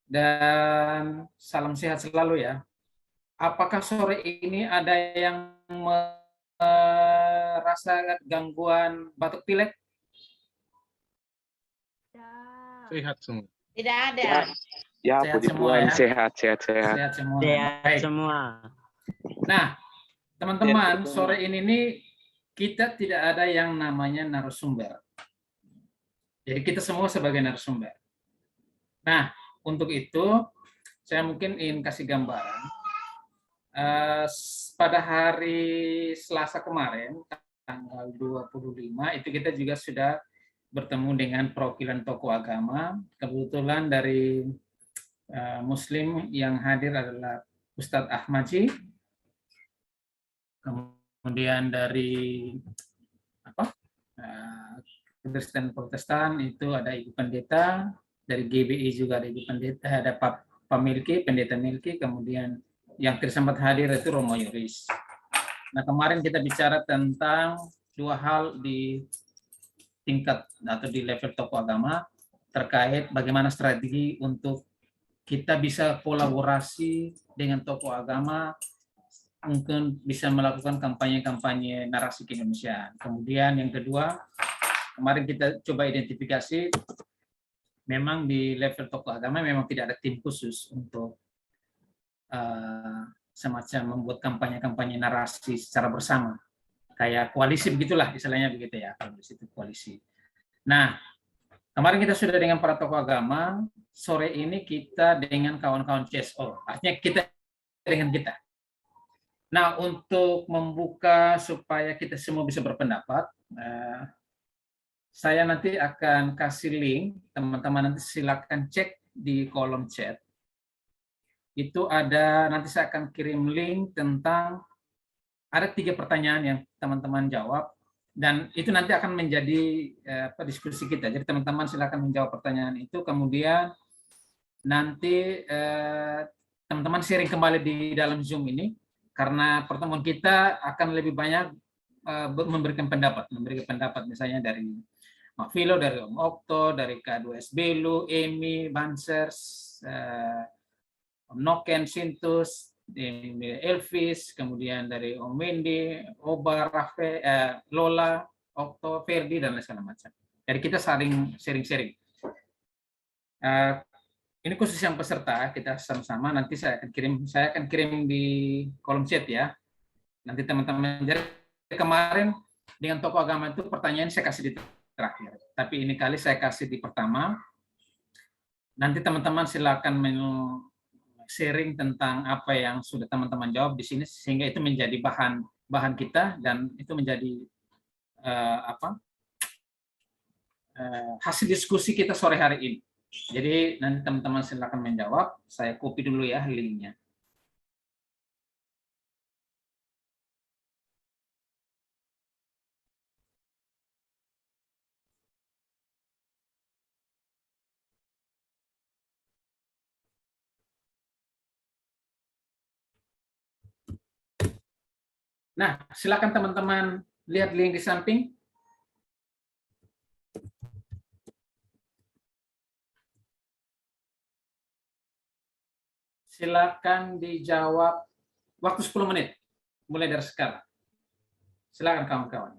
dan salam sehat selalu ya. Apakah sore ini ada yang merasa gangguan batuk pilek? Sehat semua. Tidak ada. Ya, ya Sehat puji semua Tuhan, ya? sehat. Sehat semua. Sehat Baik. semua. Nah, teman-teman, Sehat semua. sore ini nih kita tidak ada yang namanya narasumber. Jadi kita semua sebagai narasumber. Nah, untuk itu saya mungkin ingin kasih gambaran. Pada hari Selasa kemarin, tanggal 25, itu kita juga sudah bertemu dengan perwakilan tokoh agama. Kebetulan dari Muslim yang hadir adalah Ustadz Ahmadji, kemudian dari Kristen Protestan itu ada Ibu Pendeta, dari GBI juga ada Ibu Pendeta, ada Pak Milki, Pendeta Milki, kemudian yang tersempat hadir itu Romo Yuris. Nah, kemarin kita bicara tentang dua hal di tingkat atau di level tokoh agama terkait bagaimana strategi untuk kita bisa kolaborasi dengan tokoh agama, mungkin bisa melakukan kampanye-kampanye narasi keindonesiaan. Kemudian yang kedua, kemarin kita coba identifikasi, memang di level tokoh agama memang tidak ada tim khusus untuk semacam membuat kampanye-kampanye narasi secara bersama. Kayak koalisi begitulah, istilahnya begitu ya, kalau di situ koalisi. Nah, kemarin kita sudah dengan para tokoh agama, sore ini kita dengan kawan-kawan CSO, artinya kita dengan kita. Nah, untuk membuka supaya kita semua bisa berpendapat, saya nanti akan kasih link, teman-teman nanti silakan cek di kolom chat. Itu ada, nanti saya akan kirim link tentang, ada 3 pertanyaan yang teman-teman jawab, dan itu nanti akan menjadi diskusi kita. Jadi teman-teman silakan menjawab pertanyaan itu, kemudian nanti teman-teman sharing kembali di dalam Zoom ini, karena pertemuan kita akan lebih banyak memberikan pendapat misalnya dari Mak Filo, dari Om Okto, dari K2S Belu, Emi, Bansers, Om Noken, Sintus, Elvis, kemudian dari Om Wendy, Oba, Rafe, Lola, Okto, Ferdi, dan lain segala macam. Jadi kita saling sharing-sharing. Ini khusus yang peserta, kita sama-sama nanti saya akan kirim di kolom chat ya. Nanti teman-teman, jadi kemarin dengan tokoh agama itu pertanyaan saya kasih di terakhir, tapi ini kali saya kasih di pertama. Nanti teman-teman silakan sharing tentang apa yang sudah teman-teman jawab di sini, sehingga itu menjadi bahan kita, dan itu menjadi hasil diskusi kita sore hari ini. Jadi nanti teman-teman silakan menjawab, saya copy dulu ya linknya. Nah, silakan teman-teman lihat link di samping. Silakan dijawab waktu 10 menit, mulai dari sekarang. Silakan kawan-kawan.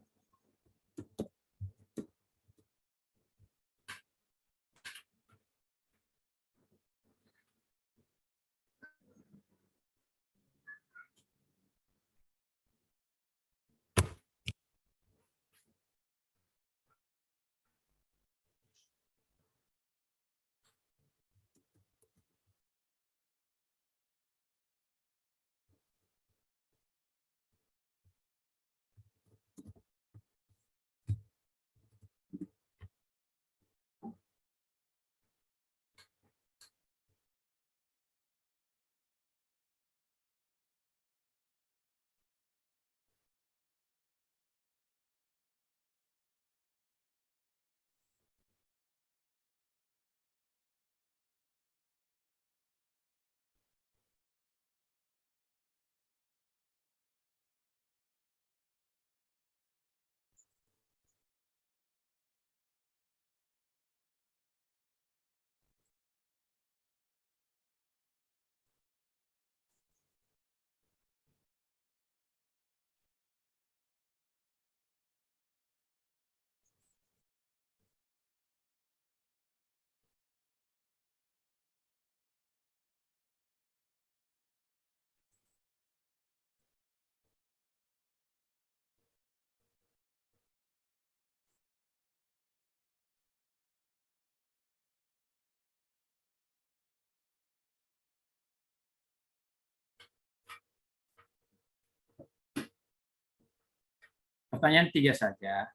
Pertanyaan 3 saja.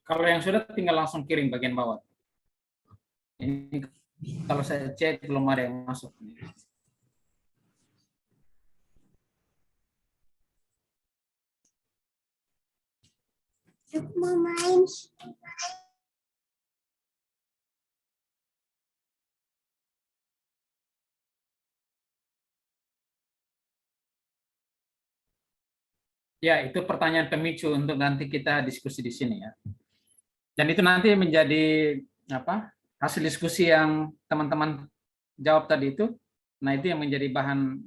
Kalau yang sudah tinggal langsung kirim bagian bawah. Ini kalau saya cek belum ada yang masuk. Mau main. Ya, itu pertanyaan pemicu untuk nanti kita diskusi di sini ya. Dan itu nanti menjadi apa? Hasil diskusi yang teman-teman jawab tadi itu. Nah, itu yang menjadi bahan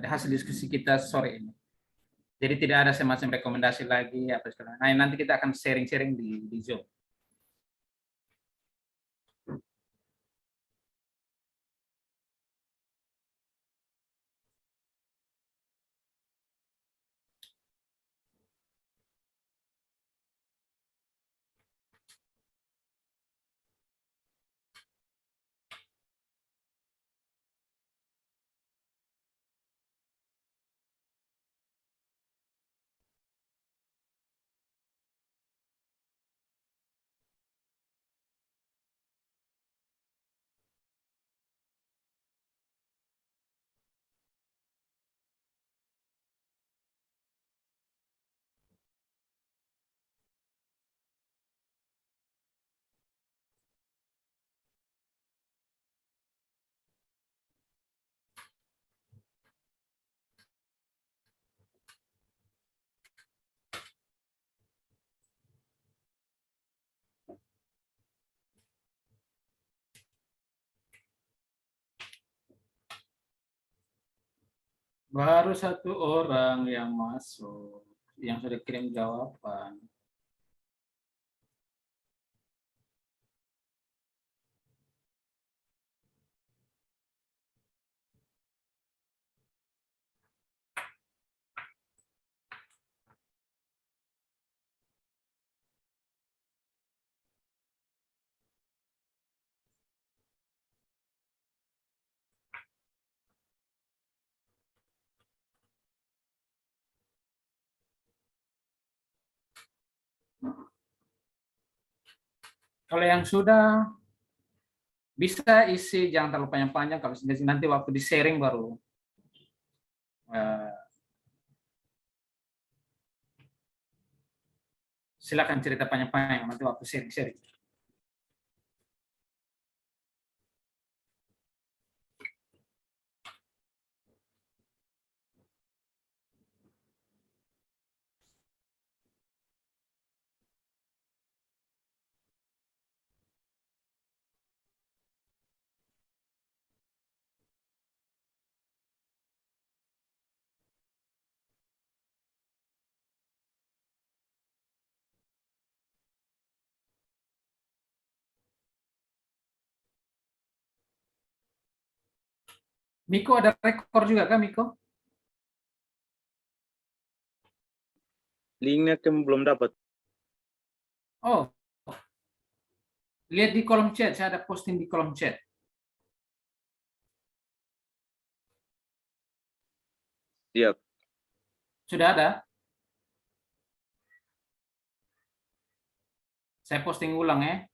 hasil diskusi kita sore ini. Jadi tidak ada semacam rekomendasi lagi apa segala. Nah, nanti kita akan sharing-sharing di Zoom. Baru satu orang yang masuk, yang sudah kirim jawaban. Kalau yang sudah bisa isi, jangan terlalu panjang-panjang. Kalau nanti waktu di sharing baru silakan cerita panjang-panjang nanti waktu sharing-sharing. Miko ada rekor juga kan Miko? Linknya kan belum dapat. Oh, lihat di kolom chat, saya ada posting di kolom chat. Siap. Sudah ada? Saya posting ulang ya.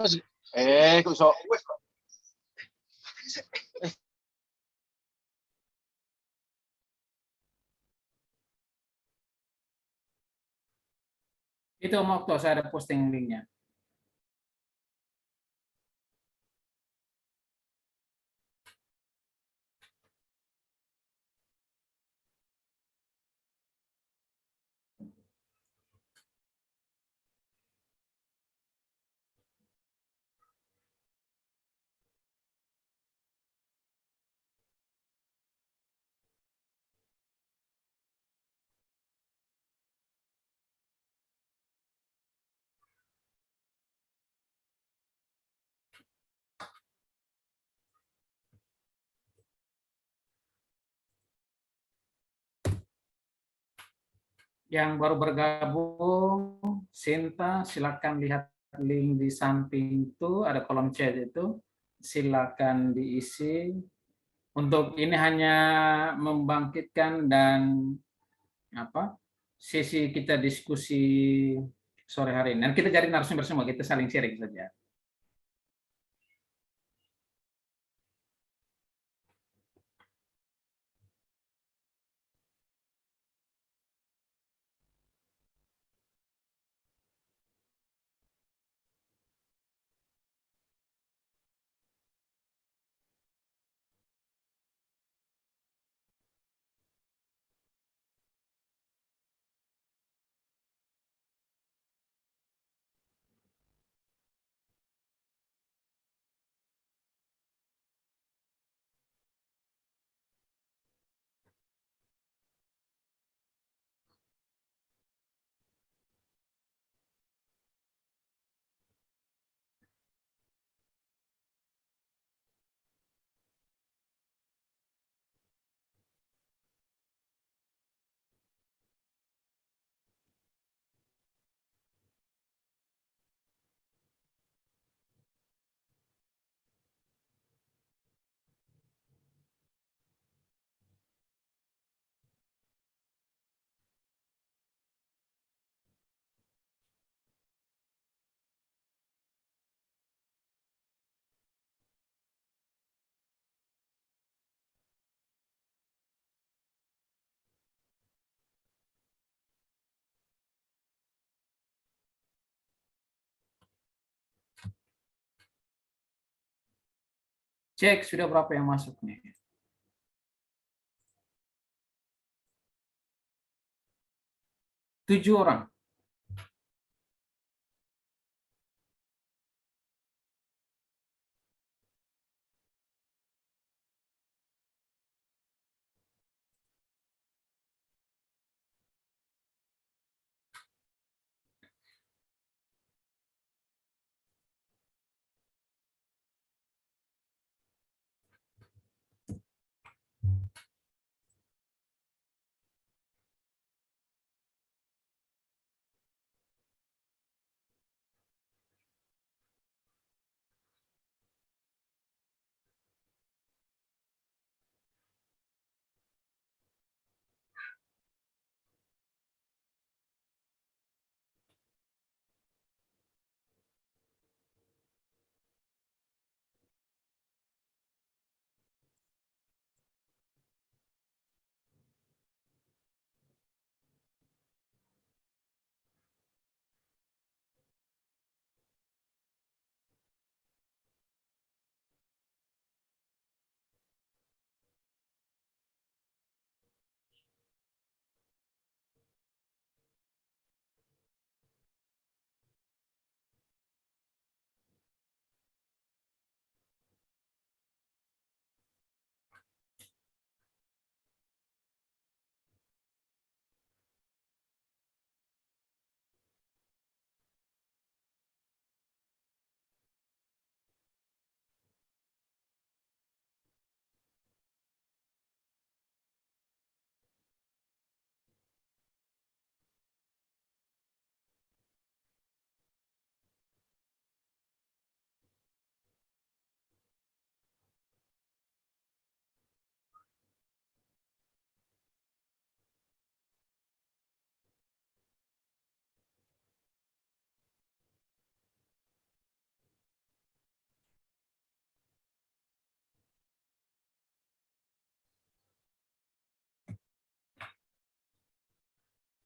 Kok Itu Om Okto, saya ada posting linknya. Yang baru bergabung, Sinta, silakan lihat link di samping itu, ada kolom chat itu, silakan diisi. Untuk ini hanya membangkitkan dan apa sesi kita diskusi sore hari ini. Dan kita cari narasumber semua, kita saling sharing saja. Cek sudah berapa yang masuk nih. Tujuh orang.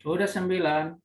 Sudah 9.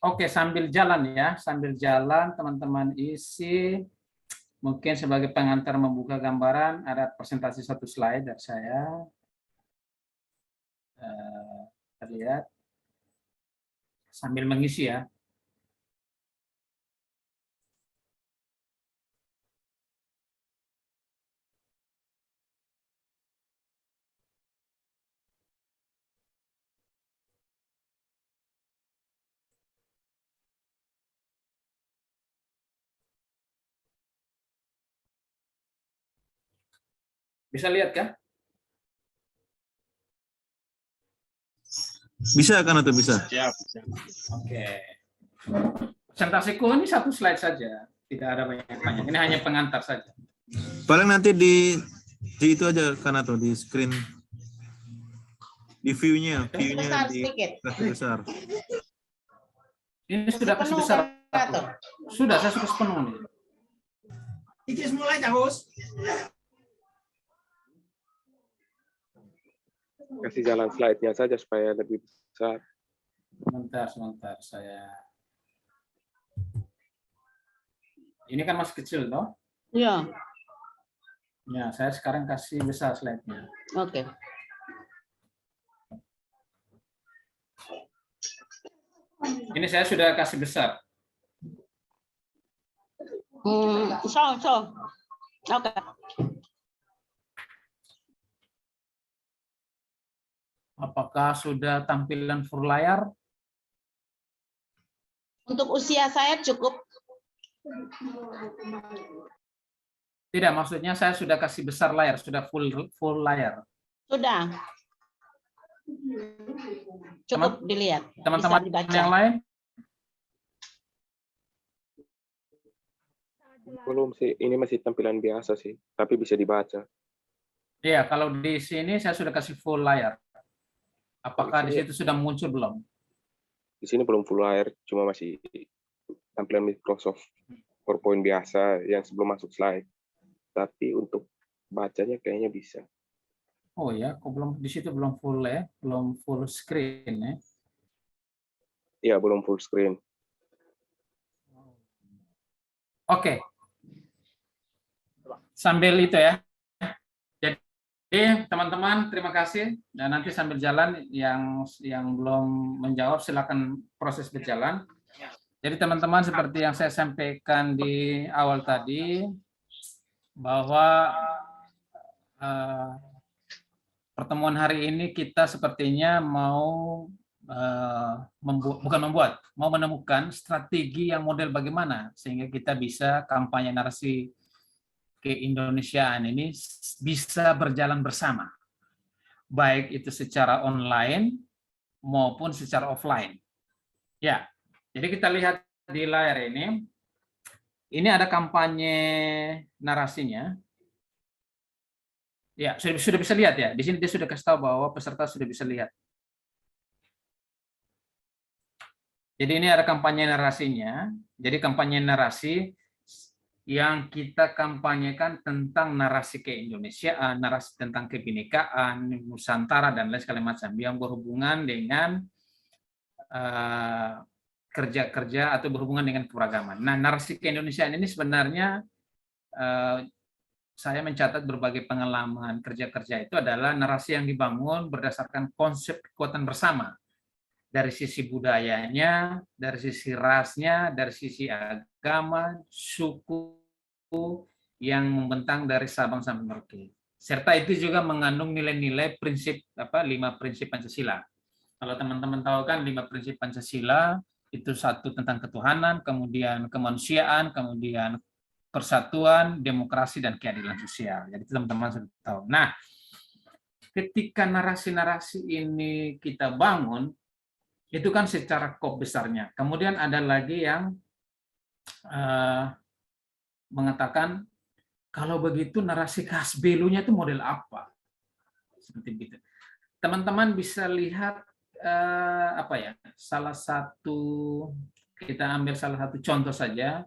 Oke, sambil jalan ya, sambil jalan teman-teman isi. Mungkin sebagai pengantar membuka gambaran, ada presentasi satu slide dari saya. Terlihat sambil mengisi ya. Bisa lihat kan? Bisa kan atau bisa? Siap. Oke. Presentasiku ini satu slide saja, tidak ada banyak-banyak. Ini hanya pengantar saja. Paling nanti di itu aja kan atau di screen di view-nya Besar di sedikit. kasih besar. Ini sudah kasih besar. Sudah, saya sudah sepenuh nih. Ikis mulai terus. Kasih jalan slide-nya saja supaya lebih besar. Sebentar, saya. Ini kan masih kecil, toh? Iya, Ya, saya sekarang kasih besar slide-nya. oke. Ini saya sudah kasih besar. Oke. Apakah sudah tampilan full layar? Untuk usia saya cukup. Tidak, maksudnya saya sudah kasih besar layar, sudah full layar. Sudah. Cukup dilihat. Teman-teman Bisa dibaca. yang lain? Belum sih, ini masih tampilan biasa sih, tapi bisa dibaca. Iya, kalau di sini saya sudah kasih full layar. Apakah di Di sini- situ sudah muncul belum? Di sini belum full layar, cuma masih tampilan Microsoft PowerPoint biasa yang sebelum masuk slide. Tapi untuk bacanya kayaknya bisa. Oh ya, kok belum di situ belum full ya, belum full screen ya. Iya, belum full screen. Oke. Sambil itu ya. Jadi teman-teman terima kasih dan nanti sambil jalan yang belum menjawab silakan proses berjalan. Jadi teman-teman seperti yang saya sampaikan di awal tadi bahwa pertemuan hari ini kita sepertinya mau mau menemukan strategi yang model bagaimana sehingga kita bisa kampanye narasi keindonesiaan ini bisa berjalan bersama, baik itu secara online maupun secara offline. Ya, jadi kita lihat di layar ini ada kampanye narasinya. Ya, sudah bisa lihat ya. Di sini dia sudah kasih tahu bahwa peserta sudah bisa lihat. Jadi ini ada kampanye narasinya. Jadi kampanye narasi yang kita kampanyekan tentang narasi keindonesiaan, narasi tentang kebinekaan, Nusantara dan lain segala macam yang berhubungan dengan kerja-kerja atau berhubungan dengan keberagaman. Nah, narasi keindonesiaan ini sebenarnya saya mencatat berbagai pengalaman kerja-kerja itu adalah narasi yang dibangun berdasarkan konsep kekuatan bersama. Dari sisi budayanya, dari sisi rasnya, dari sisi agama, suku yang membentang dari Sabang sampai Merauke. Serta itu juga mengandung nilai-nilai prinsip 5 prinsip Pancasila. Kalau teman-teman tahu kan 5 prinsip Pancasila itu satu tentang ketuhanan, kemudian kemanusiaan, kemudian persatuan, demokrasi dan keadilan sosial. Jadi teman-teman sudah tahu. Nah, ketika narasi-narasi ini kita bangun itu kan secara kop besarnya. Kemudian ada lagi yang mengatakan kalau begitu narasi khas Belunya itu model apa? Seperti itu. Teman-teman bisa lihat salah satu kita ambil salah satu contoh saja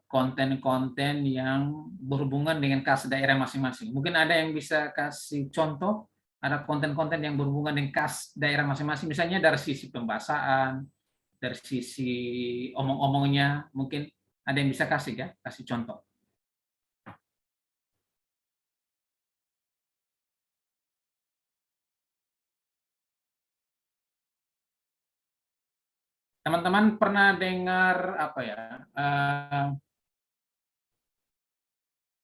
konten-konten yang berhubungan dengan khas daerah masing-masing. Mungkin ada yang bisa kasih contoh. Ada konten-konten yang berhubungan dengan khas daerah masing-masing, misalnya dari sisi pembahasaan, dari sisi omong-omongnya, mungkin ada yang bisa kasih contoh. Teman-teman pernah dengar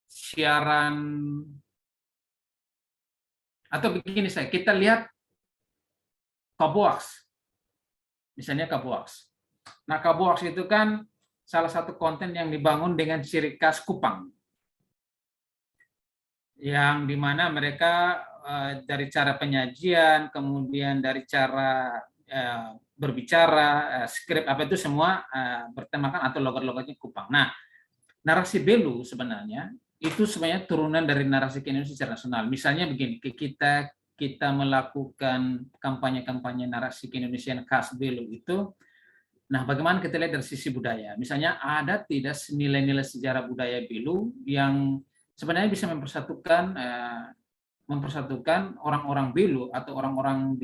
siaran atau begini kita lihat Kaboaks, misalnya Kaboaks. Nah, Kaboaks itu kan salah satu konten yang dibangun dengan ciri khas Kupang, yang dimana mereka dari cara penyajian, kemudian dari cara berbicara, skrip apa itu semua bertemakan atau logat-logatnya Kupang. Nah, narasi Belu sebenarnya itu sebenarnya turunan dari narasi keindonesiaan secara nasional. Misalnya begini, kita melakukan kampanye-kampanye narasi keindonesiaan khas Belu itu, nah bagaimana kita lihat dari sisi budaya. Misalnya ada tidak nilai-nilai sejarah budaya Belu yang sebenarnya bisa mempersatukan orang-orang Belu atau orang-orang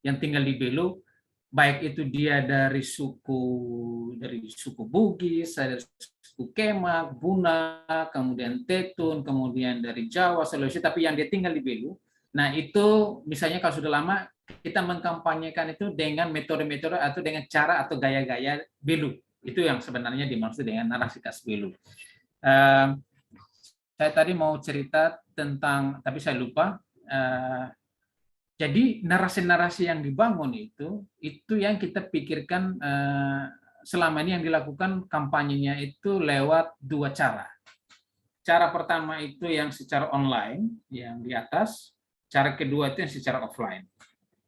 yang tinggal di Belu, baik itu dia dari suku Bugis, dari suku Kemak, Buna, kemudian Tetun, kemudian dari Jawa, Sulawesi, tapi yang dia tinggal di Belu. Nah, itu misalnya kalau sudah lama kita mengkampanyekan itu dengan metode-metode atau dengan cara atau gaya-gaya Belu. Itu yang sebenarnya dimaksud dengan narasi Kasbelu. Saya tadi mau cerita tentang, tapi saya lupa. Jadi narasi-narasi yang dibangun itu yang kita pikirkan selama ini yang dilakukan kampanyenya itu lewat dua cara. Cara pertama itu yang secara online, yang di atas. Cara kedua itu yang secara offline.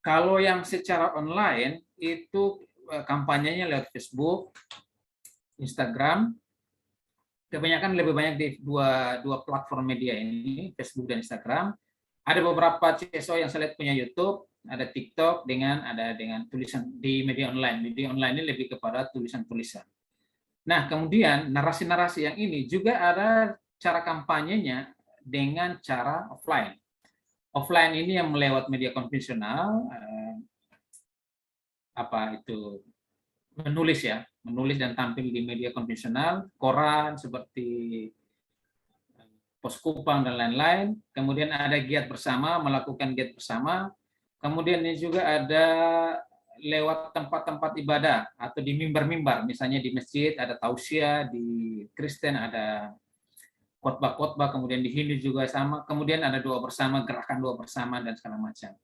Kalau yang secara online itu kampanyenya lewat Facebook, Instagram, kebanyakan lebih banyak di dua platform media ini, Facebook dan Instagram. Ada beberapa CSO yang saya lihat punya YouTube, ada TikTok dengan tulisan di media online. Media online ini lebih kepada tulisan-tulisan. Nah, kemudian narasi-narasi yang ini juga ada cara kampanyenya dengan cara offline. Offline ini yang melewat media konvensional, menulis dan tampil di media konvensional, koran seperti Poskupang dan lain-lain. Kemudian ada giat bersama, melakukan giat bersama. Kemudian ini juga ada lewat tempat-tempat ibadah atau di mimbar-mimbar, misalnya di masjid ada tausiah, di Kristen ada khotbah-khotbah, kemudian di Hindu juga sama. Kemudian ada doa bersama, gerakan doa bersama dan segala macam.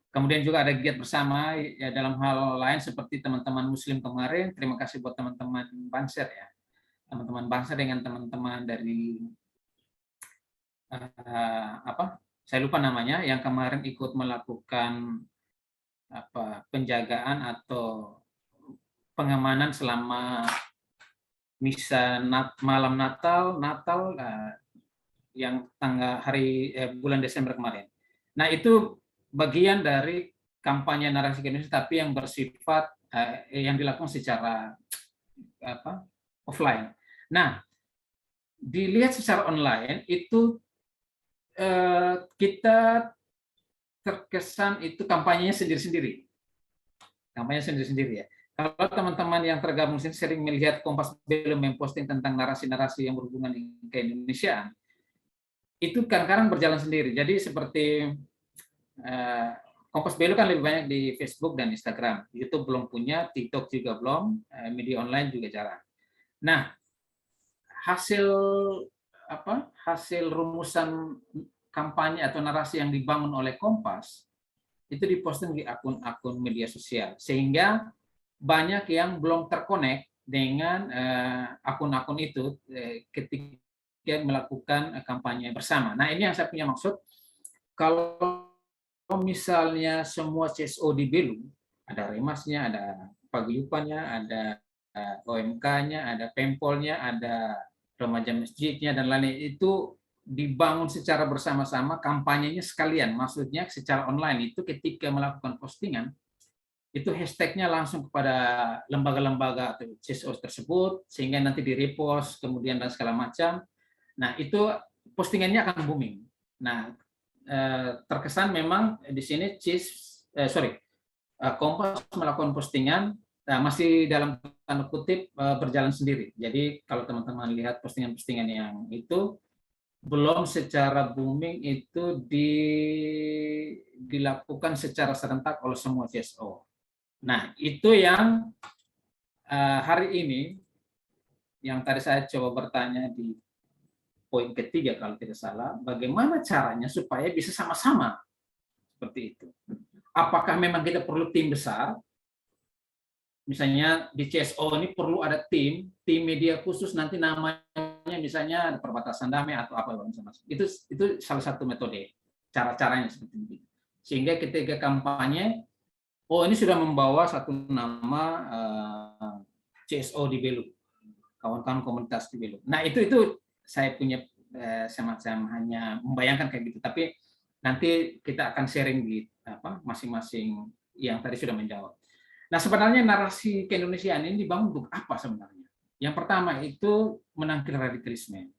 Kemudian juga ada giat bersama ya, dalam hal lain seperti teman-teman Muslim kemarin. Terima kasih buat teman-teman Banser ya, teman-teman Banser dengan teman-teman dari saya lupa namanya, yang kemarin ikut melakukan penjagaan atau pengamanan selama misa malam Natal yang bulan Desember kemarin. Nah, itu bagian dari kampanye narasi Indonesia, tapi yang bersifat yang dilakukan secara offline. Nah, dilihat secara online itu kita terkesan itu kampanyenya sendiri-sendiri. Kampanye sendiri-sendiri ya. Kalau teman-teman yang tergabung sering melihat Kompas Belu memposting tentang narasi-narasi yang berhubungan dengan keindonesiaan, itu kadang-kadang berjalan sendiri. Jadi seperti Kompas Belu kan lebih banyak di Facebook dan Instagram. YouTube belum punya, TikTok juga belum, media online juga jarang. Nah, hasil rumusan kampanye atau narasi yang dibangun oleh Kompas itu diposting di akun-akun media sosial, sehingga banyak yang belum terkonek dengan akun-akun itu ketika melakukan kampanye bersama. Nah, ini yang saya punya maksud, kalau misalnya semua CSO di Belu, ada Remasnya, ada Paguyupannya, ada OMK-nya, ada Pempolnya, ada remaja masjidnya dan lain-lain, itu dibangun secara bersama-sama, kampanyenya sekalian, maksudnya secara online itu ketika melakukan postingan, itu hashtagnya langsung kepada lembaga-lembaga atau CSO tersebut, sehingga nanti di-repost, kemudian dan segala macam. Nah, itu postingannya akan booming. Nah, terkesan memang di sini Kompas melakukan postingan, masih dalam tanda kutip berjalan sendiri. Jadi kalau teman-teman lihat postingan-postingan yang itu belum secara booming itu dilakukan secara serentak oleh semua CSO. Nah, itu yang hari ini yang tadi saya coba bertanya di poin ketiga kalau tidak salah, bagaimana caranya supaya bisa sama-sama seperti itu. Apakah memang kita perlu tim besar? Misalnya di CSO ini perlu ada tim media khusus, nanti namanya misalnya ada perbatasan damai atau apa itu salah satu metode, cara-caranya seperti itu. Sehingga ketika kampanye, ini sudah membawa satu nama CSO di Belu, kawan-kawan komunitas di Belu. Nah, itu saya punya semacam hanya membayangkan kayak gitu, tapi nanti kita akan sharing di masing-masing yang tadi sudah menjawab. Nah, sebenarnya narasi keindonesiaan ini dibangun untuk apa sebenarnya? Yang pertama itu menangkal radikalisme.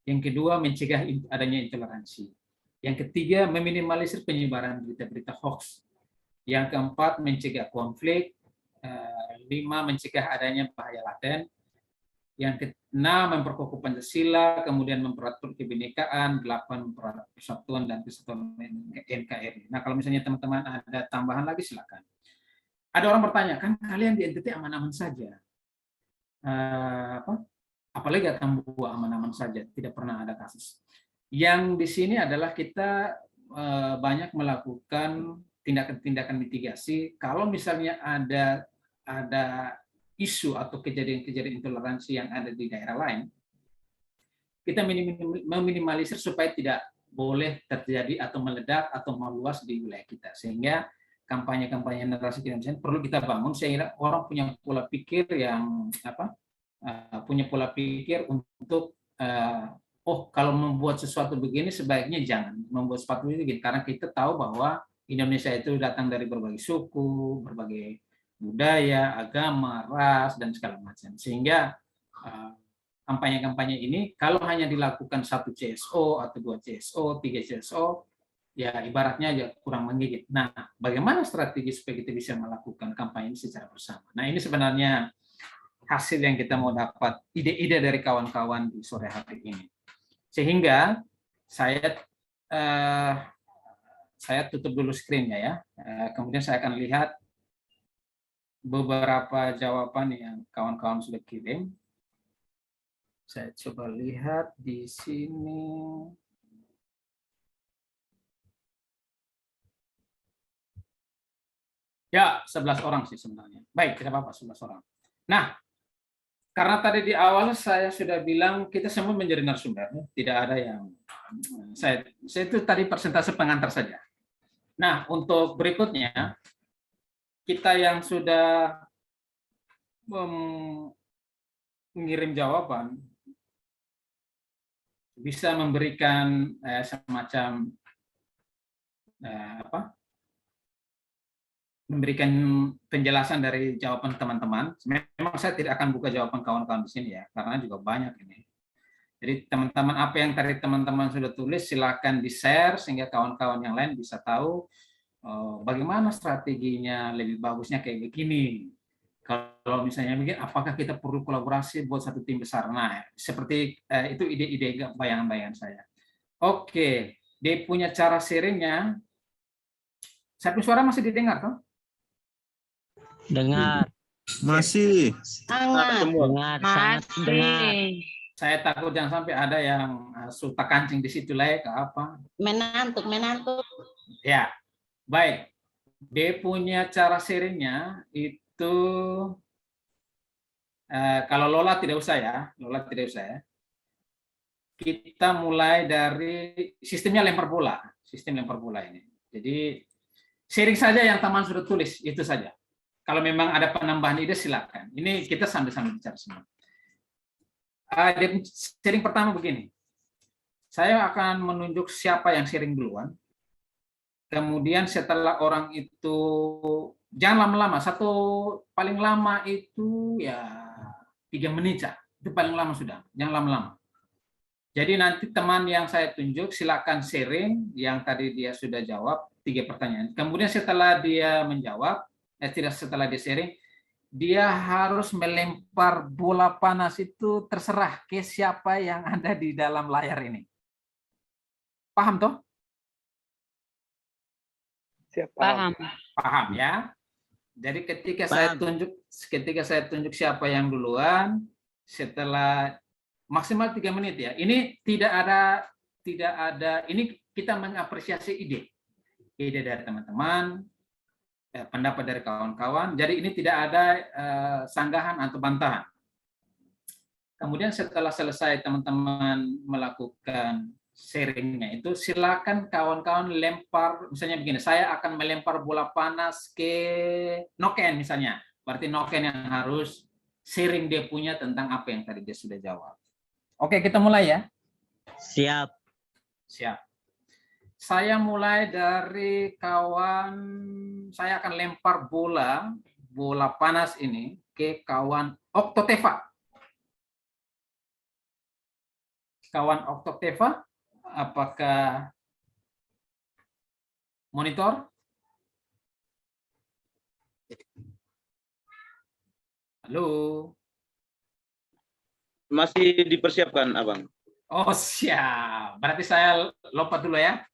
Yang kedua, mencegah adanya intoleransi. Yang ketiga, meminimalisir penyebaran berita-berita hoax. Yang keempat, mencegah konflik. 5, mencegah adanya bahaya laten. Yang keenam, memperkokoh Pancasila, kemudian mempererat kebinekaan, 8, mempererat persatuan dan kesatuan NKRI. Nah, kalau misalnya teman-teman ada tambahan lagi, silakan. Ada orang bertanya, kan kalian di NTT aman-aman saja. apalagi akan buah aman-aman saja, tidak pernah ada kasus. Yang di sini adalah kita banyak melakukan tindakan-tindakan mitigasi. Kalau misalnya ada isu atau kejadian-kejadian intoleransi yang ada di daerah lain, kita meminimalisir supaya tidak boleh terjadi atau meledak atau meluas di wilayah kita, sehingga kampanye-kampanye narasi kita perlu kita bangun sehingga orang punya pola pikir yang punya pola pikir untuk oh, kalau membuat sesuatu begini sebaiknya jangan membuat sesuatu begini, karena kita tahu bahwa Indonesia itu datang dari berbagai suku, berbagai budaya, agama, ras, dan segala macam, sehingga kampanye-kampanye ini kalau hanya dilakukan 1 CSO atau 2 CSO, 3 CSO, ya ibaratnya ya kurang menggigit. Nah, bagaimana strategi supaya kita bisa melakukan kampanye ini secara bersama? Nah, ini sebenarnya hasil yang kita mau dapat, ide-ide dari kawan-kawan di sore hari ini. Sehingga saya tutup dulu screen-nya ya. Kemudian saya akan lihat beberapa jawaban yang kawan-kawan sudah kirim. Saya coba lihat di sini. Ya, 11 orang sih sebenarnya. Baik, tidak apa-apa 11 orang. Nah, karena tadi di awal saya sudah bilang kita semua menjadi narasumber, tidak ada yang saya itu tadi persentase pengantar saja. Nah, untuk berikutnya kita yang sudah mengirim jawaban bisa memberikan semacam memberikan penjelasan dari jawaban teman-teman. Memang saya tidak akan buka jawaban kawan-kawan di sini ya, karena juga banyak ini. Jadi teman-teman, apa yang tadi teman-teman sudah tulis silakan di-share sehingga kawan-kawan yang lain bisa tahu bagaimana strateginya lebih bagusnya kayak begini. Kalau misalnya begini, apakah kita perlu kolaborasi buat satu tim besar? Nah, seperti itu ide-ide bayangan-bayangan saya. Oke, dia punya cara sharingnya. Saya punya suara masih didengar toh? Dengar. Masih. Sangat. Dengar. Sangat dengar. Saya takut jangan sampai ada yang suka kancing di situ lah ke apa. Menantuk. Ya, baik. Dia punya cara sharingnya itu kalau Lola tidak usah ya, Kita mulai dari sistemnya lempar bola, sistem lempar bola ini. Jadi sharing saja yang teman sudah tulis, itu saja. Kalau memang ada penambahan ide silakan. Ini kita sambil-sambil bicara semua. Sharing pertama begini. Saya akan menunjuk siapa yang sharing duluan. Kemudian setelah orang itu jangan lama-lama, paling lama itu ya 3 menit ya. Itu paling lama sudah, jangan lama-lama. Jadi nanti teman yang saya tunjuk silakan sharing yang tadi dia sudah jawab 3 pertanyaan. Kemudian setelah dia menjawab, setelah dia sharing, dia harus melempar bola panas itu terserah ke siapa yang ada di dalam layar ini. Paham toh? Paham. Paham ya. Jadi ketika saya tunjuk siapa yang duluan, setelah maksimal 3 menit ya. Ini tidak ada. Ini kita mengapresiasi ide dari teman-teman, pendapat dari kawan-kawan. Jadi ini tidak ada sanggahan atau bantahan. Kemudian setelah selesai teman-teman melakukan sharingnya itu, silakan kawan-kawan lempar, misalnya begini, saya akan melempar bola panas ke Noken misalnya, berarti Noken yang harus sharing dia punya tentang apa yang tadi dia sudah jawab. Oke, kita mulai ya. Siap. Saya mulai dari kawan, saya akan lempar bola panas ini ke kawan Oktoteva. Kawan Oktoteva, apakah monitor? Halo. Masih dipersiapkan, Abang. Oh, siap. Berarti saya lompat dulu ya.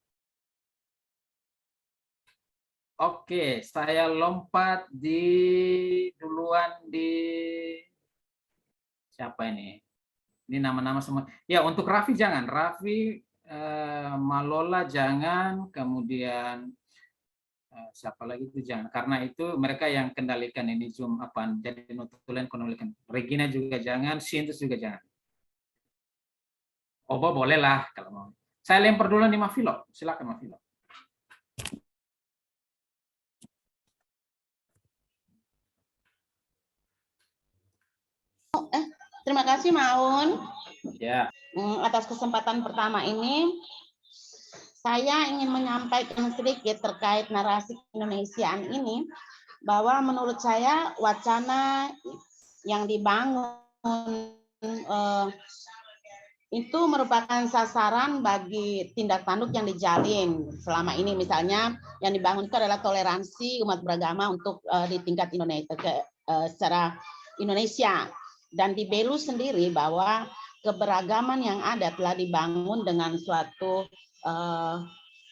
Oke, saya lompat duluan di Siapa ini? Ini nama-nama semua. Ya, untuk Raffi jangan. Raffi, Malola jangan, kemudian siapa lagi itu jangan. Karena itu mereka yang kendalikan ini Zoom apa. Jadi notulen kendalikan. Regina juga jangan, Sintus juga jangan. Obo boleh lah kalau mau. Saya lempar dulu nih Mafilo. Silakan Mafilo. Terima kasih Maun Ya. atas kesempatan pertama ini. Saya ingin menyampaikan sedikit terkait narasi Indonesiaan ini, bahwa menurut saya wacana yang dibangun itu merupakan sasaran bagi tindak tanduk yang dijalin selama ini. Misalnya yang dibangun itu adalah toleransi umat beragama untuk di tingkat Indonesia secara Indonesia. Dan di Belu sendiri bahwa keberagaman yang ada telah dibangun dengan suatu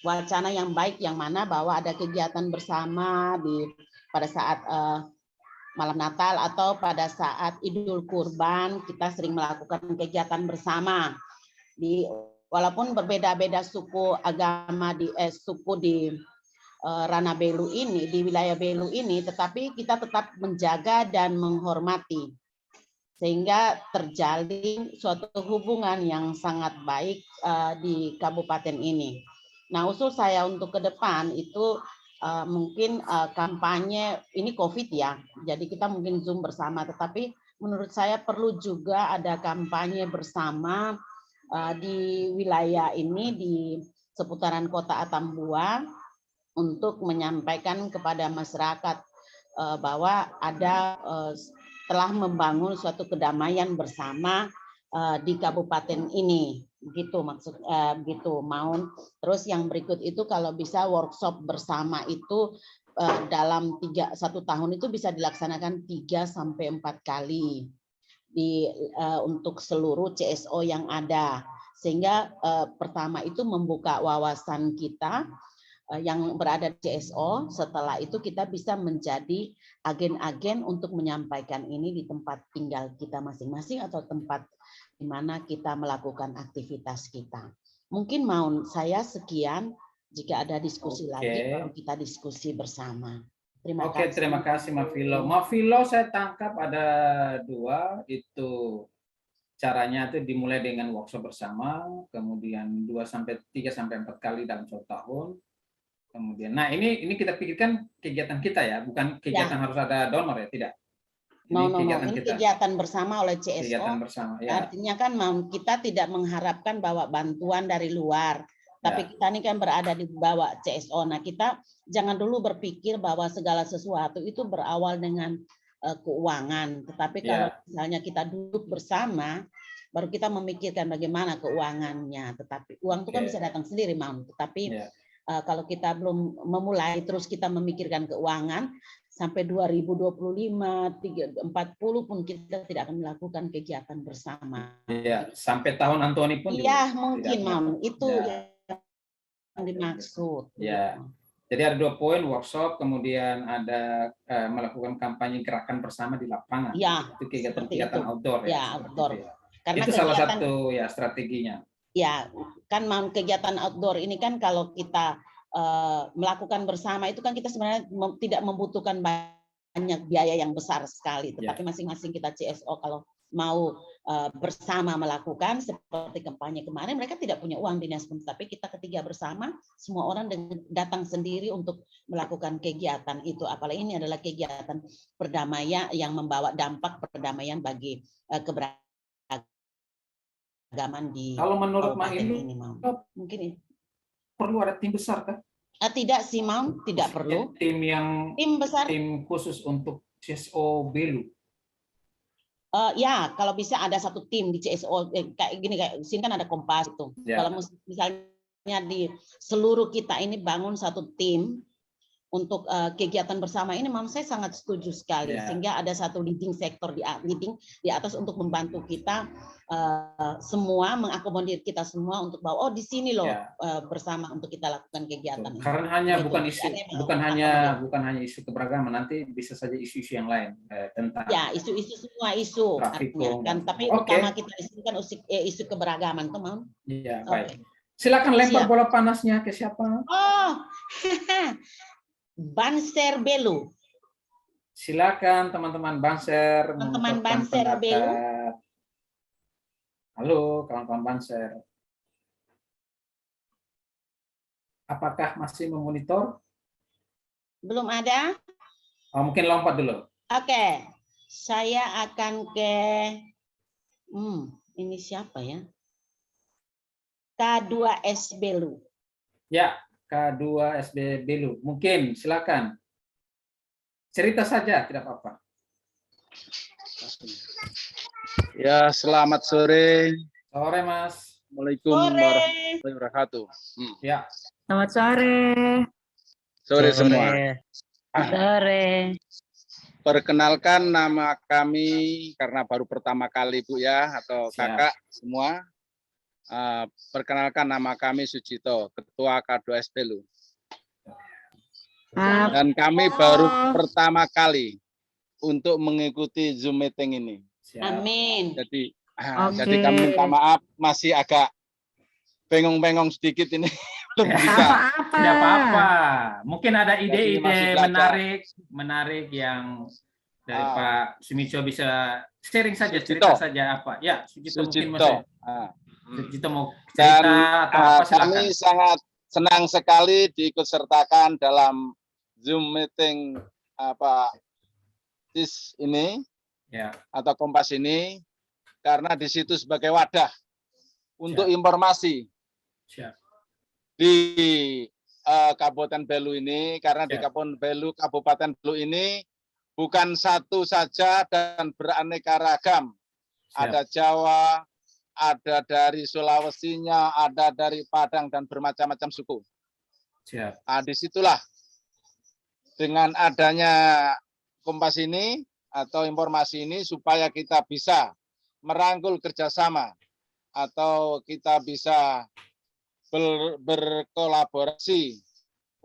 wacana yang baik, yang mana bahwa ada kegiatan bersama pada saat malam Natal atau pada saat Idul Kurban. Kita sering melakukan kegiatan bersama. Walaupun berbeda-beda suku agama suku di ranah Belu ini, di wilayah Belu ini, tetapi kita tetap menjaga dan menghormati, sehingga terjalin suatu hubungan yang sangat baik di kabupaten ini. Nah, usul saya untuk ke depan itu mungkin kampanye, ini COVID ya, jadi kita mungkin Zoom bersama, tetapi menurut saya perlu juga ada kampanye bersama di wilayah ini, di seputaran kota Atambua, untuk menyampaikan kepada masyarakat bahwa ada telah membangun suatu kedamaian bersama di kabupaten ini, gitu maksud gitu Maun. Terus yang berikut itu kalau bisa workshop bersama itu dalam 1 tahun itu bisa dilaksanakan 3 sampai 4 kali untuk seluruh CSO yang ada, sehingga pertama itu membuka wawasan kita yang berada di CSO. Setelah itu kita bisa menjadi agen-agen untuk menyampaikan ini di tempat tinggal kita masing-masing atau tempat di mana kita melakukan aktivitas kita. Mungkin mau saya sekian, jika ada diskusi lagi baru kita diskusi bersama. Terima kasih. Terima kasih Mafilo. Mafilo saya tangkap ada 2, itu caranya itu dimulai dengan workshop bersama, kemudian 3 sampai 4 kali dalam 1 tahun. Kemudian, nah ini kita pikirkan kegiatan kita ya, bukan kegiatan harus ada donor ya, tidak. Ini kegiatan bersama oleh CSO. Kegiatan bersama, ya. Artinya kan kita tidak mengharapkan bahwa bantuan dari luar, tapi kita ini kan berada di bawah CSO. Nah, kita jangan dulu berpikir bahwa segala sesuatu itu berawal dengan keuangan, tetapi kalau misalnya kita duduk bersama, baru kita memikirkan bagaimana keuangannya. Tetapi uang itu kan bisa datang sendiri, tetapi kalau kita belum memulai, terus kita memikirkan keuangan, sampai 2025, 40 pun kita tidak akan melakukan kegiatan bersama. Iya, sampai tahun Antoni pun. Iya, mungkin itu yang dimaksud. Ya. Jadi ada 2 poin, workshop, kemudian ada melakukan kampanye gerakan bersama di lapangan. Ya, itu kegiatan outdoor ya. Outdoor. Karena itu salah satu ya strateginya. Ya, kan kegiatan outdoor ini kan kalau kita melakukan bersama itu kan kita sebenarnya tidak membutuhkan banyak biaya yang besar sekali, tetapi masing-masing kita CSO kalau mau bersama melakukan seperti kampanye kemarin, mereka tidak punya uang dinas pun, tapi kita ketiga bersama, semua orang datang sendiri untuk melakukan kegiatan itu. Apalagi ini adalah kegiatan perdamaian yang membawa dampak perdamaian bagi keberagaman di. Kalau menurut Mak ini mungkin perlu ada tim besar kan? Tidak sih, tidak perlu. Tim besar, tim khusus untuk CSO Belu. Ya, kalau bisa ada satu tim di CSO kayak gini, kayak sini kan ada Kompas itu. Kalau misalnya di seluruh kita ini bangun satu tim untuk kegiatan bersama ini, Mam, saya sangat setuju sekali. Ya. Sehingga ada satu leading sektor leading di atas untuk membantu kita semua, mengakomodir kita semua untuk bahwa di sini loh Ya. Bersama untuk kita lakukan kegiatan ini. Karena hanya Begitu. bukan isu, Jadi, bukan hanya isu keberagaman, nanti bisa saja isu-isu yang lain tentang ya, isu-isu semua isu traffic artinya kan, tapi Oke. utama kita di sini kan isu keberagaman, tuh, Mam. Iya, Oke. baik. Silakan lempar Siap. bola panasnya ke siapa? Oh, Banser Belu. Silakan teman-teman Banser. Teman-teman mengungkapkan Banser pendapat. Belu. Halo, kawan-kawan Banser. Apakah masih memonitor? Belum ada? Oh, mungkin lompat dulu. Oke, saya akan ke ini siapa ya? K2S Belu. Ya, K2SB Belu. Mungkin, silakan. Cerita saja, tidak apa-apa. Ya, selamat sore. Sore, Mas. Assalamualaikum Sore. warahmatullahi wabarakatuh. Ya, Selamat sore. Sore semua. Sore. Perkenalkan nama kami karena baru pertama kali Bu ya, atau Siap. kakak semua. Perkenalkan nama kami Sujito, Ketua K2S Belu. Dan kami baru pertama kali untuk mengikuti Zoom meeting ini. siap. Amin. Jadi, Oke. jadi kami minta maaf masih agak bengong-bengong sedikit ini belum Ya. bisa. Tidak apa-apa. Mungkin ada Jadi ide-ide masih belajar. menarik yang dari Ah. Pak Sumicho bisa sharing saja, Sujito. cerita saja apa. Ya, Sujito mungkin Sujito. masih. Sujito mau Dan cerita atau apa, silakan. kami sangat senang sekali diikut sertakan dalam Zoom meeting TIS ini Ya, atau Kompas ini karena di situ sebagai wadah untuk Siap. informasi siap. di Kabupaten Belu ini, karena di Ya. Kabupaten Belu ini bukan satu saja dan beraneka ragam. Siap. Ada Jawa, ada dari Sulawesinya, ada dari Padang dan bermacam-macam suku. Siap. Nah, disitulah dengan adanya Kompas ini atau informasi ini supaya kita bisa merangkul kerjasama atau kita bisa berkolaborasi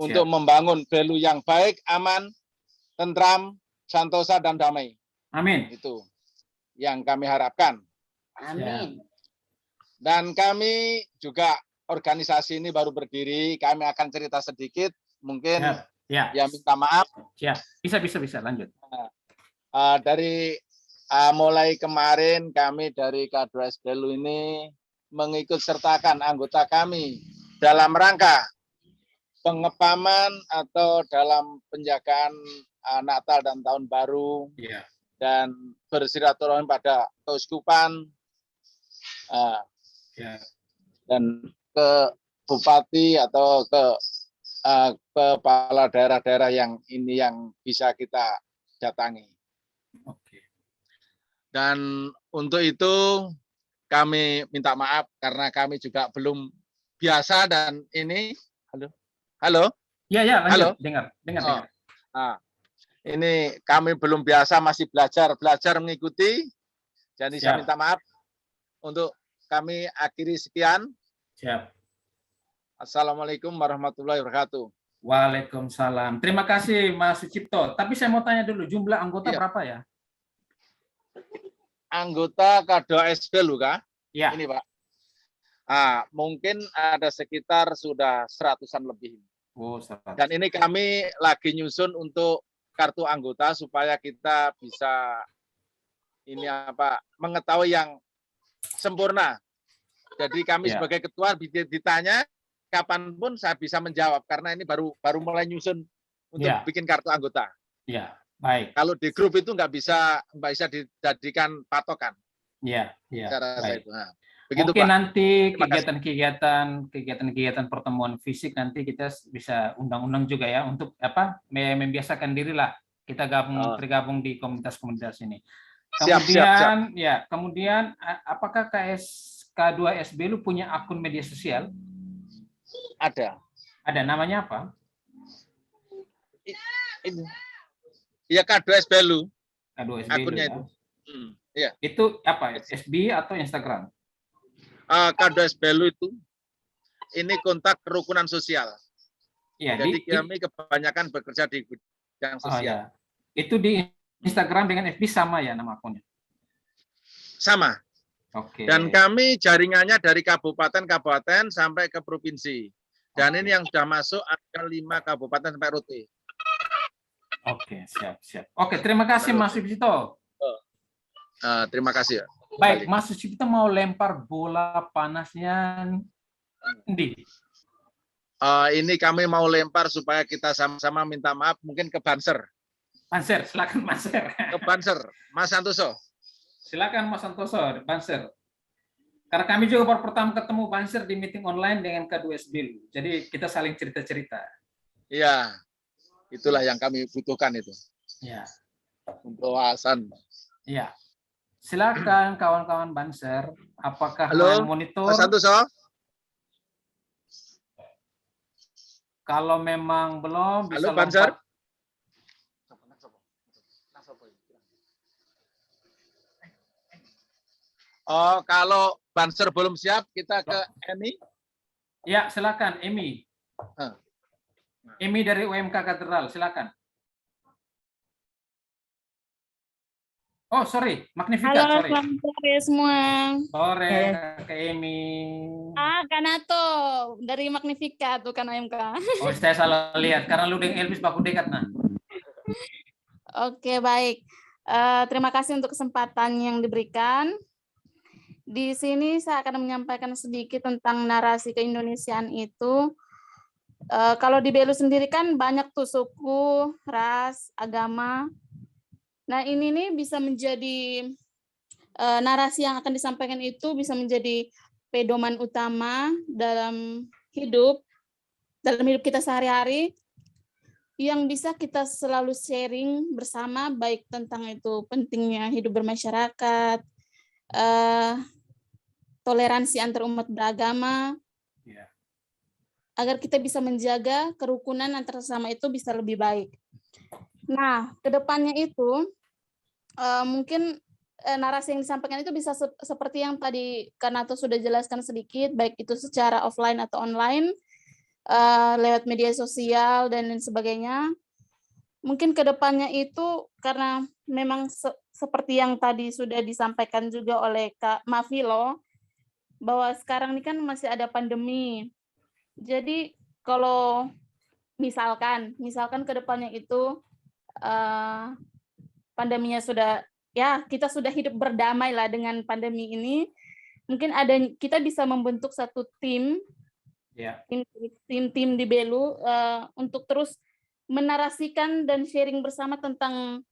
untuk membangun Belu yang baik, aman, tentram, santosa, dan damai. Amin. Itu yang kami harapkan. Amin. Dan kami juga organisasi ini baru berdiri, kami akan cerita sedikit, mungkin Siap. Ya, ya minta maaf. siap. Bisa lanjut. Dari mulai kemarin kami dari K2S Belu ini mengikut sertakan anggota kami dalam rangka pengepaman atau dalam penjagaan Natal dan Tahun Baru Iya. dan bersilaturahmi pada keuskupan Ya. dan ke bupati atau ke kepala daerah-daerah yang ini yang bisa kita datangi. Oke. Dan untuk itu kami minta maaf karena kami juga belum biasa dan ini halo. Ya, lanjut. Halo? Dengar. Oh. Nah, ini kami belum biasa, masih belajar mengikuti. Jadi saya Siap. minta maaf. Untuk kami akhiri sekian. Siap. Assalamualaikum warahmatullahi wabarakatuh. Waalaikumsalam. Terima kasih Mas Sucipto. Tapi saya mau tanya dulu, jumlah anggota Iya. berapa ya? Anggota K2S Belu kah? Ya. Ini Pak. Mungkin ada sekitar sudah 100-an lebih. Oh, 100. Dan ini kami lagi nyusun untuk kartu anggota supaya kita bisa mengetahui yang sempurna. Jadi kami Ya. sebagai ketua ditanya kapanpun saya bisa menjawab karena ini baru mulai nyusun untuk Ya. bikin kartu anggota. Ya, baik. Kalau di grup itu nggak bisa dijadikan patokan. Ya, Cara saya baik. itu. Begitu Mungkin Pak. nanti Terima kasih. kegiatan pertemuan fisik nanti kita bisa undang-undang juga ya untuk membiasakan diri lah kita tergabung di komunitas-komunitas ini. Siap. Kemudian apakah K2S Belu punya akun media sosial? Ada. Ada, namanya apa? Ini. Iya K2S Belu K2S akunnya ya. itu. Iya. Itu apa? FB atau Instagram? K2S Belu itu ini kontak kerukunan sosial. Iya, Jadi kami kebanyakan bekerja di bidang oh, sosial. ya. Itu di Instagram dengan FB sama ya nama akunnya? Sama. Oke. Dan kami jaringannya dari kabupaten sampai ke provinsi. Dan ini yang sudah masuk ada 5 kabupaten sampai Rote. Oke, siap. Oke, terima kasih Mas Sucipto. Terima kasih ya. Baik, Mas Sucipto mau lempar bola panasnya di. Ini kami mau lempar supaya kita sama-sama minta maaf mungkin ke Banser. Banser, silakan Banser. Ke Banser, Mas Santoso. Silakan Mas Santoso, Banser. Karena kami juga baru pertama ketemu Banser di meeting online dengan K2S Belu. Jadi kita saling cerita-cerita. Iya, itulah yang kami butuhkan itu. Ya. Untuk wawasan. Iya. Silakan kawan-kawan Banser. Apakah Halo, mau monitor? Mas Santoso. Kalau memang belum, bisa Halo, Banser. lompat. Oh, kalau Banser belum siap, kita ke Emi. Ya, silakan Emi. Emi dari UMK Katedral, silakan. Oh, sorry, Magnificat, Halo, sorry. selamat sore semua. Sore, ke Emi. Kanato dari Magnificat, bukan OMK. Oh, saya salah lihat, karena lu dengan Elvis baku dekat, nah. Oke, baik. Terima kasih untuk kesempatan yang diberikan. Di sini saya akan menyampaikan sedikit tentang narasi keindonesiaan itu. Kalau di Belu sendiri kan banyak tuh suku, ras, agama. Nah ini nih bisa menjadi narasi yang akan disampaikan itu bisa menjadi pedoman utama dalam hidup kita sehari-hari yang bisa kita selalu sharing bersama, baik tentang itu pentingnya hidup bermasyarakat, toleransi antar umat beragama, agar kita bisa menjaga kerukunan antar sesama itu bisa lebih baik. Nah, kedepannya itu mungkin narasi yang disampaikan itu bisa seperti yang tadi Kanato sudah jelaskan sedikit, baik itu secara offline atau online, lewat media sosial dan lain sebagainya. Mungkin kedepannya itu karena memang seperti yang tadi sudah disampaikan juga oleh Kak Mafilo, bahwa sekarang ini kan masih ada pandemi. Jadi kalau misalkan kedepannya itu pandeminya sudah, ya kita sudah hidup berdamai lah dengan pandemi ini, mungkin kita bisa membentuk satu tim, tim di Belu untuk terus menarasikan dan sharing bersama tentang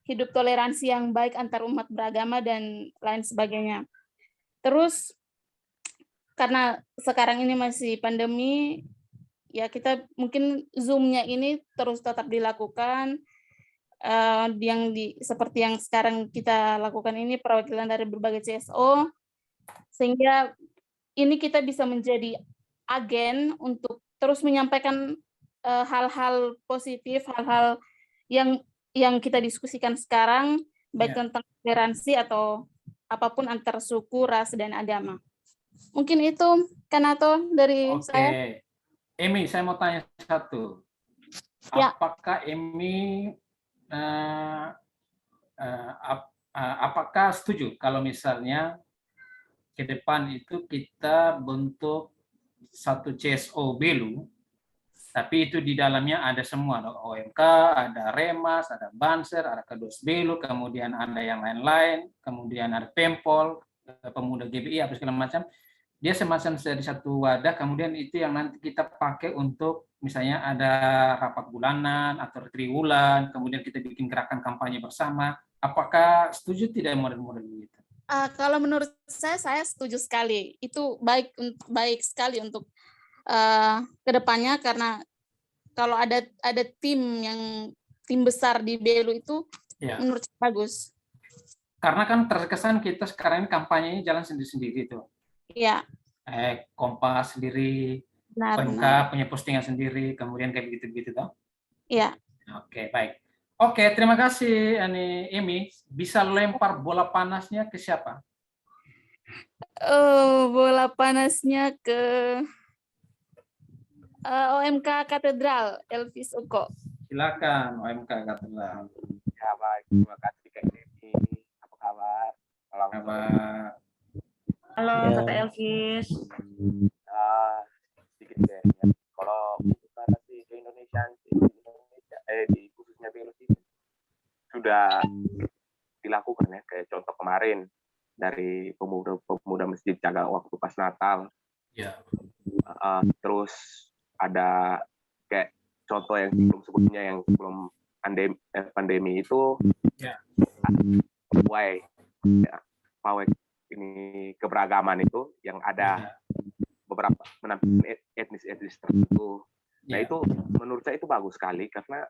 hidup toleransi yang baik antar umat beragama dan lain sebagainya. Terus karena sekarang ini masih pandemi, ya kita mungkin Zoom-nya ini terus tetap dilakukan, seperti yang sekarang kita lakukan ini, perwakilan dari berbagai CSO, sehingga ini kita bisa menjadi agen untuk terus menyampaikan hal-hal positif, hal-hal yang kita diskusikan sekarang, baik tentang toleransi atau apapun antar suku, ras, dan agama. Mungkin itu, Kanato, dari saya. Emi, saya mau tanya satu. Apakah Emi apakah setuju kalau misalnya ke depan itu kita bentuk satu CSO Belu, tapi itu di dalamnya ada semua, ada OMK, ada Remas, ada Banser, ada K2S Belu, kemudian ada yang lain-lain, kemudian ada Pempol, Pemuda GBI, apa segala macam. Dia semacam dari satu wadah, kemudian itu yang nanti kita pakai untuk misalnya ada rapat bulanan atau triwulan, kemudian kita bikin gerakan kampanye bersama. Apakah setuju tidak model-model begitu? Kalau menurut saya setuju sekali. Itu baik sekali untuk kedepannya, karena kalau ada tim besar di Belu itu menurut saya bagus. Karena kan terkesan kita sekarang ini kampanyenya jalan sendiri-sendiri tuh. Iya. Kompas sendiri, Benar, OMK benar. punya postingan sendiri, kemudian kayak begitu-begitu toh. Iya. Oke, baik. Oke, terima kasih Emi. Bisa lempar bola panasnya ke siapa? Bola panasnya ke OMK Katedral, Elvis Uko. Silakan OMK Katedral. Ya baik, terima kasih Kak Emi. Apa kabar? Selamat sore. Kabar. Halo, Ya. Kak Elvis. Sedikit ya. Kalau bicara sih ke Indonesia, di khususnya Belus itu sudah dilakukan ya, kayak contoh kemarin dari pemuda masjid jaga waktu pas Natal. Ya. Terus ada kayak contoh yang sebelumnya yang sebelum pandemi itu Ya. pawai ini keberagaman itu yang ada beberapa menampilkan etnis tertentu. Nah, Ya. itu menurut saya itu bagus sekali karena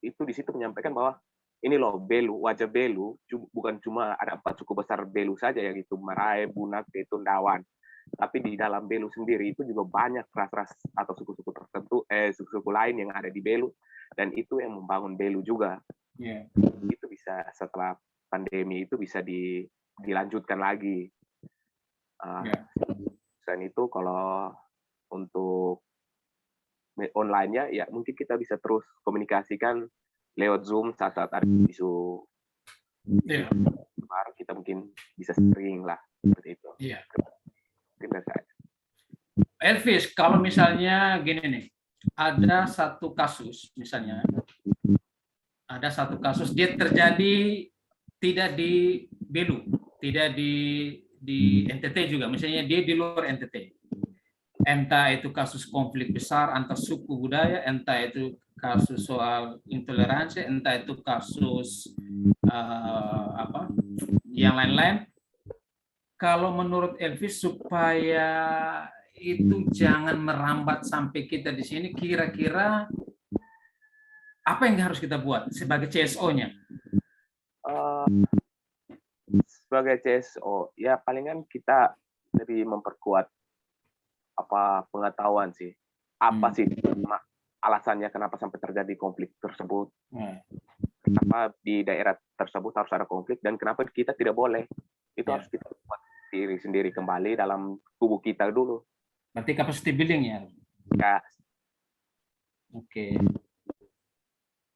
itu di situ menyampaikan bahwa ini loh Belu, wajah Belu bukan cuma ada 4 suku besar Belu saja yang itu Marae, Bunak, Dawan. Tapi di dalam Belu sendiri itu juga banyak ras-ras atau suku-suku tertentu, suku-suku lain yang ada di Belu, dan itu yang membangun Belu juga. Yeah. Itu bisa setelah pandemi itu bisa dilanjutkan lagi. Selain itu kalau untuk online-nya ya mungkin kita bisa terus komunikasikan lewat Zoom saat ada isu baru, kita mungkin bisa sering lah seperti itu. Iya. Yeah. Elvis, kalau misalnya gini nih, ada satu kasus misalnya, dia terjadi tidak di Belu, tidak di NTT juga, misalnya dia di luar NTT. Entah itu kasus konflik besar antar suku budaya, entah itu kasus soal intoleransi, entah itu kasus yang lain-lain. Kalau menurut Elvis supaya itu jangan merambat sampai kita di sini, kira-kira apa yang harus kita buat sebagai CSO-nya? Sebagai CSO, ya palingan kita lebih memperkuat pengetahuan sih. Apa sih alasannya kenapa sampai terjadi konflik tersebut? Kenapa di daerah tersebut harus ada konflik dan kenapa kita tidak boleh? Itu harus kita buat diri sendiri kembali dalam tubuh kita dulu. Berarti capacity building ya? Ya. Oke.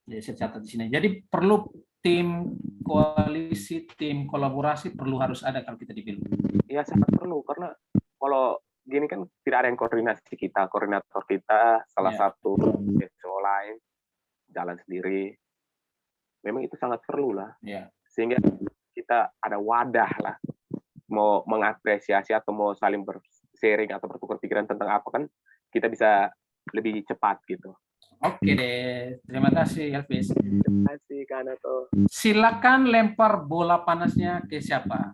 Jadi saya catat di sini. Jadi perlu tim koalisi, tim kolaborasi harus ada kalau kita di Belu. Ya sangat perlu karena kalau gini kan tidak ada yang koordinasi kita, koordinator kita salah satu CSO lain jalan sendiri. Memang itu sangat perlu lah. Sehingga kita ada wadah lah, mau mengapresiasi atau mau saling sharing atau bertukar pikiran tentang apa kan kita bisa lebih cepat gitu. Oke deh, terima kasih Elvis. Terima kasih Kanato. Silakan lempar bola panasnya ke siapa?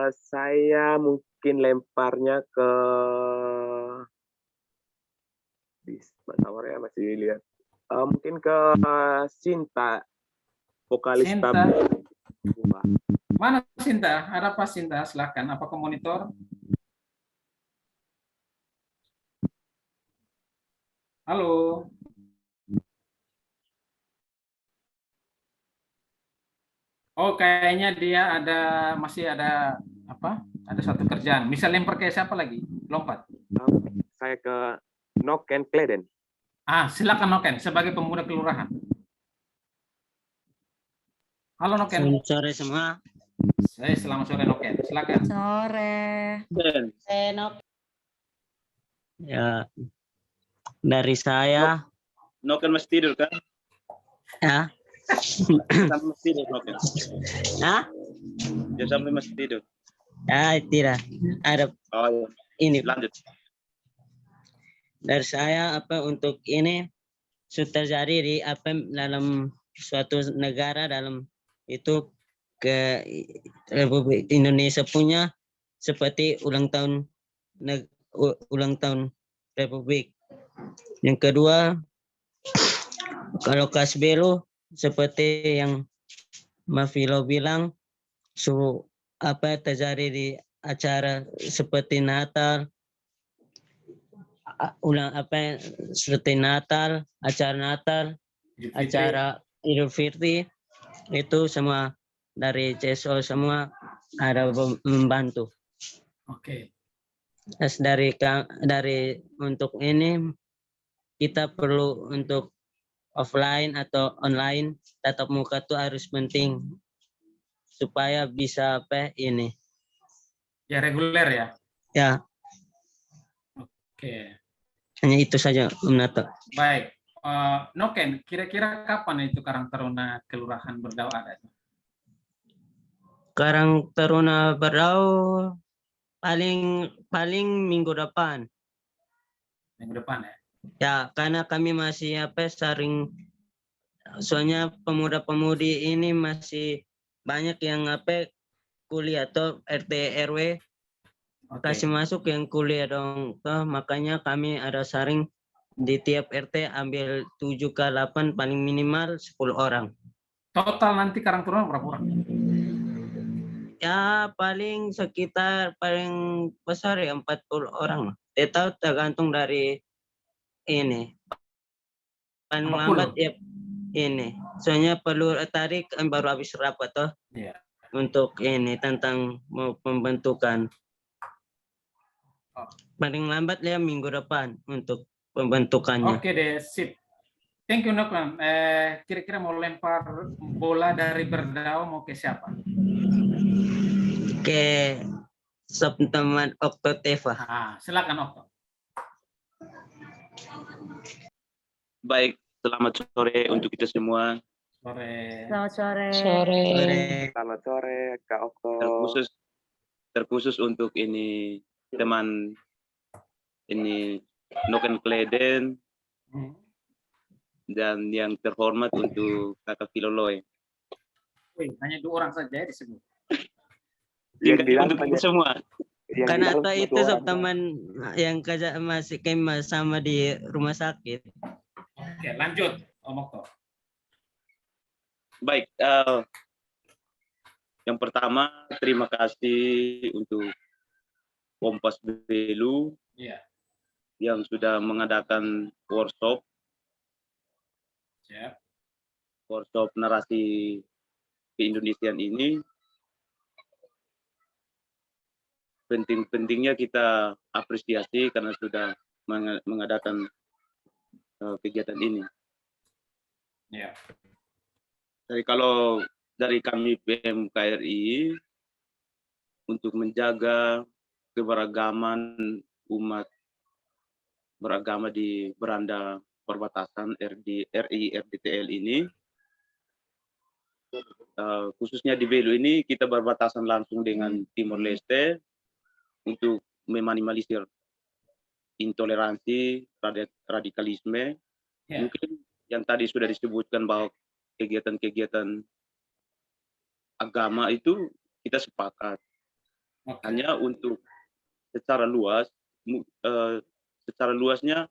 Saya mungkin lemparnya ke Sawarnya masih lihat. Mungkin ke Sinta, vokalis Sinta. Tabung. Mana Sinta? Ada apa Sinta? Silakan. Apa ke monitor? Halo. Oh, kayaknya dia masih ada apa? Ada satu kerjaan. Bisa lempar ke siapa lagi? Lompat. Saya ke Noken Kleden. Silakan Noken sebagai pemuda kelurahan. Halo Noken. Selamat sore semua. Selamat sore Noken. Silakan. Sore. Ya, dari saya. Noken masih tidur kan? Ya. Sampai masih tidur Noken. Hah? Dia sampai masih tidur. Tidak. Ada. Oh, ini. Lanjut. Dari saya untuk ini sudah terjadi di dalam suatu negara dalam itu ke Republik Indonesia punya seperti ulang tahun Republik. Yang kedua kalau Kasbelo seperti yang Mafilo bilang terjadi di acara seperti Natal ulang seperti Natal, acara Natal, Idul Fitri. acara Idul Fitri, itu semua dari CSO semua ada membantu. Oke. Terus dari untuk ini kita perlu untuk offline atau online tatap muka itu harus penting supaya bisa ini. Ya reguler ya. Ya, Oke. hanya itu saja Om Nato. Baik. Noken, kira-kira kapan itu Karang Taruna Kelurahan Berdau ada? Karang Taruna Berdau paling minggu depan. Minggu depan ya. Ya, karena kami masih sering, soalnya pemuda-pemudi ini masih banyak yang kuliah atau RT RW kasih masuk yang kuliah dong. Makanya kami ada saring di tiap RT ambil 7 ke 8 paling minimal 10 orang. Total nanti Karang Taruna berapa orang? Ya paling sekitar paling besar ya 40 orang. Tetap tergantung dari ini. Paling 40? lambat ya ini. Soalnya perlu tarik baru habis rapat toh. Iya. Untuk ini tentang pembentukan. Paling lambat ya minggu depan untuk pembentukannya. Oke deh, sip. Thank you Noken. Kira-kira mau lempar bola dari Berdau mau ke siapa? Ke teman Okto Teva. Silakan Okto. Baik, selamat sore untuk kita semua. Sore. Selamat sore. Selamat sore, Kak Okto. Terkhusus untuk ini teman ini Noken Kleden dan yang terhormat untuk Kakak Filoloy. Wih, hanya 2 orang saja disebut. Untuk kita semua. Karena itu teman yang masih sama di rumah sakit. Oke, lanjut Om Okto. Baik, yang pertama terima kasih untuk Kompas Belu yang sudah mengadakan workshop narasi keindonesiaan ini. Penting-pentingnya kita apresiasi karena sudah mengadakan kegiatan ini. Ya. Jadi kalau dari kami PMKRI untuk menjaga keberagaman umat beragama di beranda perbatasan RI RDTL ini, khususnya di Belu ini kita berbatasan langsung dengan Timor Leste untuk meminimalisir intoleransi, radikalisme. Mungkin yang tadi sudah disebutkan bahwa kegiatan-kegiatan agama itu kita sepakat. Hanya untuk secara luasnya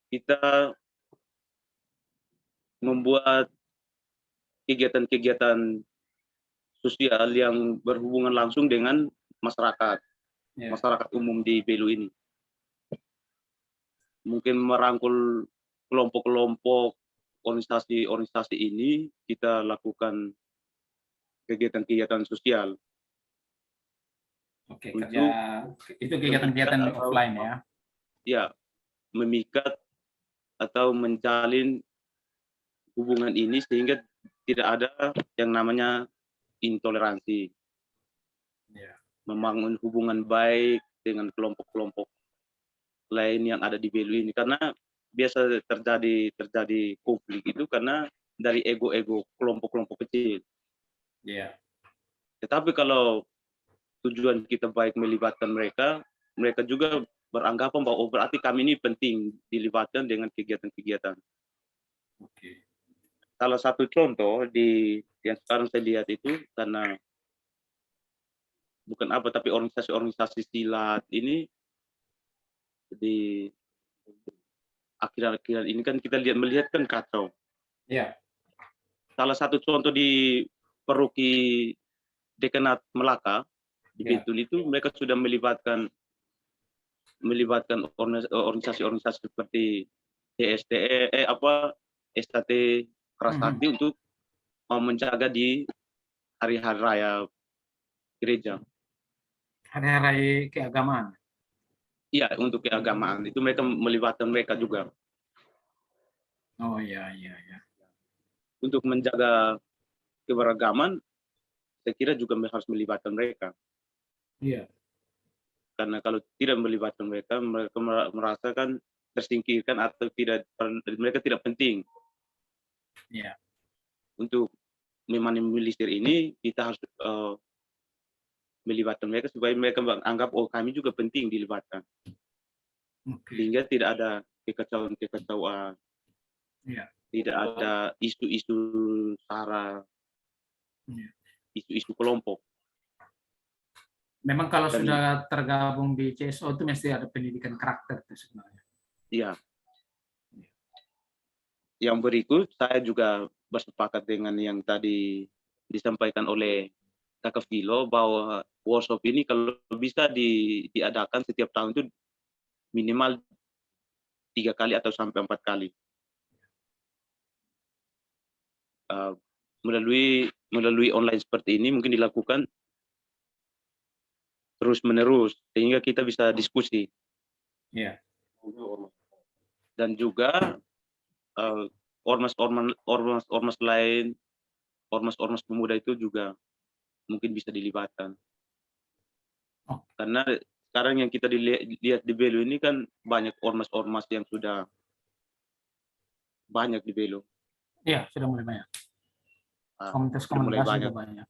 kita membuat kegiatan-kegiatan sosial yang berhubungan langsung dengan masyarakat umum di Belu ini. Mungkin merangkul kelompok-kelompok organisasi ini, kita lakukan kegiatan-kegiatan sosial. Oke, itu kegiatan-kegiatan offline ya? Ya, memikat atau menjalin hubungan ini sehingga tidak ada yang namanya intoleransi. Membangun hubungan baik dengan kelompok-kelompok lain yang ada di Belu ini, karena biasa terjadi konflik itu karena dari ego-ego kelompok-kelompok kecil. Tetapi kalau tujuan kita baik melibatkan mereka juga beranggapan bahwa berarti kami ini penting dilibatkan dengan kegiatan-kegiatan. Salah satu contoh yang sekarang saya lihat itu, karena bukan apa tapi organisasi silat ini di akhir-akhir ini kan kita melihat kan kacau. Salah satu contoh di Paroki Dekanat Melaka di Bentul itu mereka sudah melibatkan melibatkan organisasi-organisasi seperti DSTE, STT Kerasakti untuk menjaga di hari-hari raya gereja. Hari-hari keagamaan. Iya, untuk keagamaan itu mereka melibatkan mereka juga Oh iya. untuk menjaga keberagaman. Saya kira juga harus melibatkan mereka. Iya. Karena kalau tidak melibatkan mereka, mereka merasakan tersingkirkan atau mereka tidak penting. Iya. Untuk meminimalisir ini kita harus melibatkan mereka supaya mereka menganggap kami juga penting dilibatkan. Sehingga tidak ada kekacauan, Iya. tidak ada isu-isu sara, isu-isu kelompok. Memang kalau sudah tergabung di CSO itu mesti ada pendidikan karakter itu sebenarnya. Iya. Yang berikut saya juga bersepakat dengan yang tadi disampaikan oleh Kakak Vilo bahwa workshop ini kalau bisa diadakan setiap tahun itu minimal 3 kali atau sampai 4 kali. Melalui online seperti ini mungkin dilakukan terus-menerus sehingga kita bisa diskusi. Iya. Dan juga ormas lain, ormas pemuda itu juga mungkin bisa dilibatkan. Karena sekarang yang kita lihat di Belu ini kan banyak ormas-ormas yang sudah banyak di Belu. Iya, sudah mulai banyak. Mulai Komunitas-komunitas sudah banyak.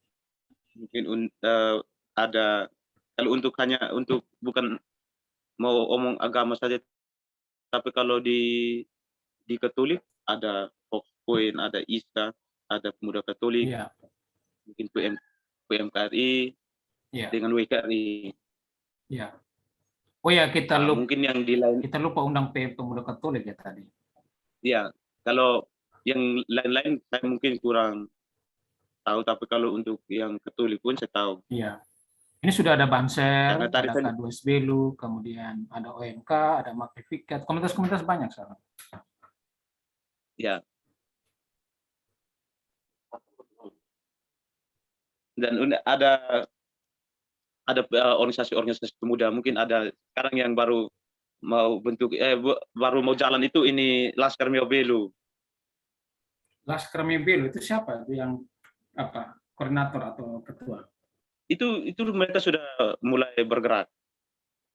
Mungkin ada kalau hanya untuk bukan mau omong agama saja, tapi kalau di Katolik ada Foxpoint, ada ISKA, ada Pemuda Katolik, mungkin PMKRI, dengan WKRI. Iya. Oh ya, kita lupa. Mungkin yang di lain. Kita lupa undang Pemuda Katolik ya tadi. Iya, kalau yang lain-lain saya mungkin kurang tahu, tapi kalau untuk yang Katolik pun saya tahu. Iya. Ini sudah ada Banser, ada K2S Belu, kemudian ada OMK, ada Magnificat, komunitas-komunitas banyak sekarang. Ya. Dan ada organisasi-organisasi pemuda, mungkin ada sekarang yang baru mau baru mau jalan itu ini Laskar Mio Belu. Laskar Mio Belu itu siapa? Itu yang koordinator atau ketua? Itu mereka sudah mulai bergerak.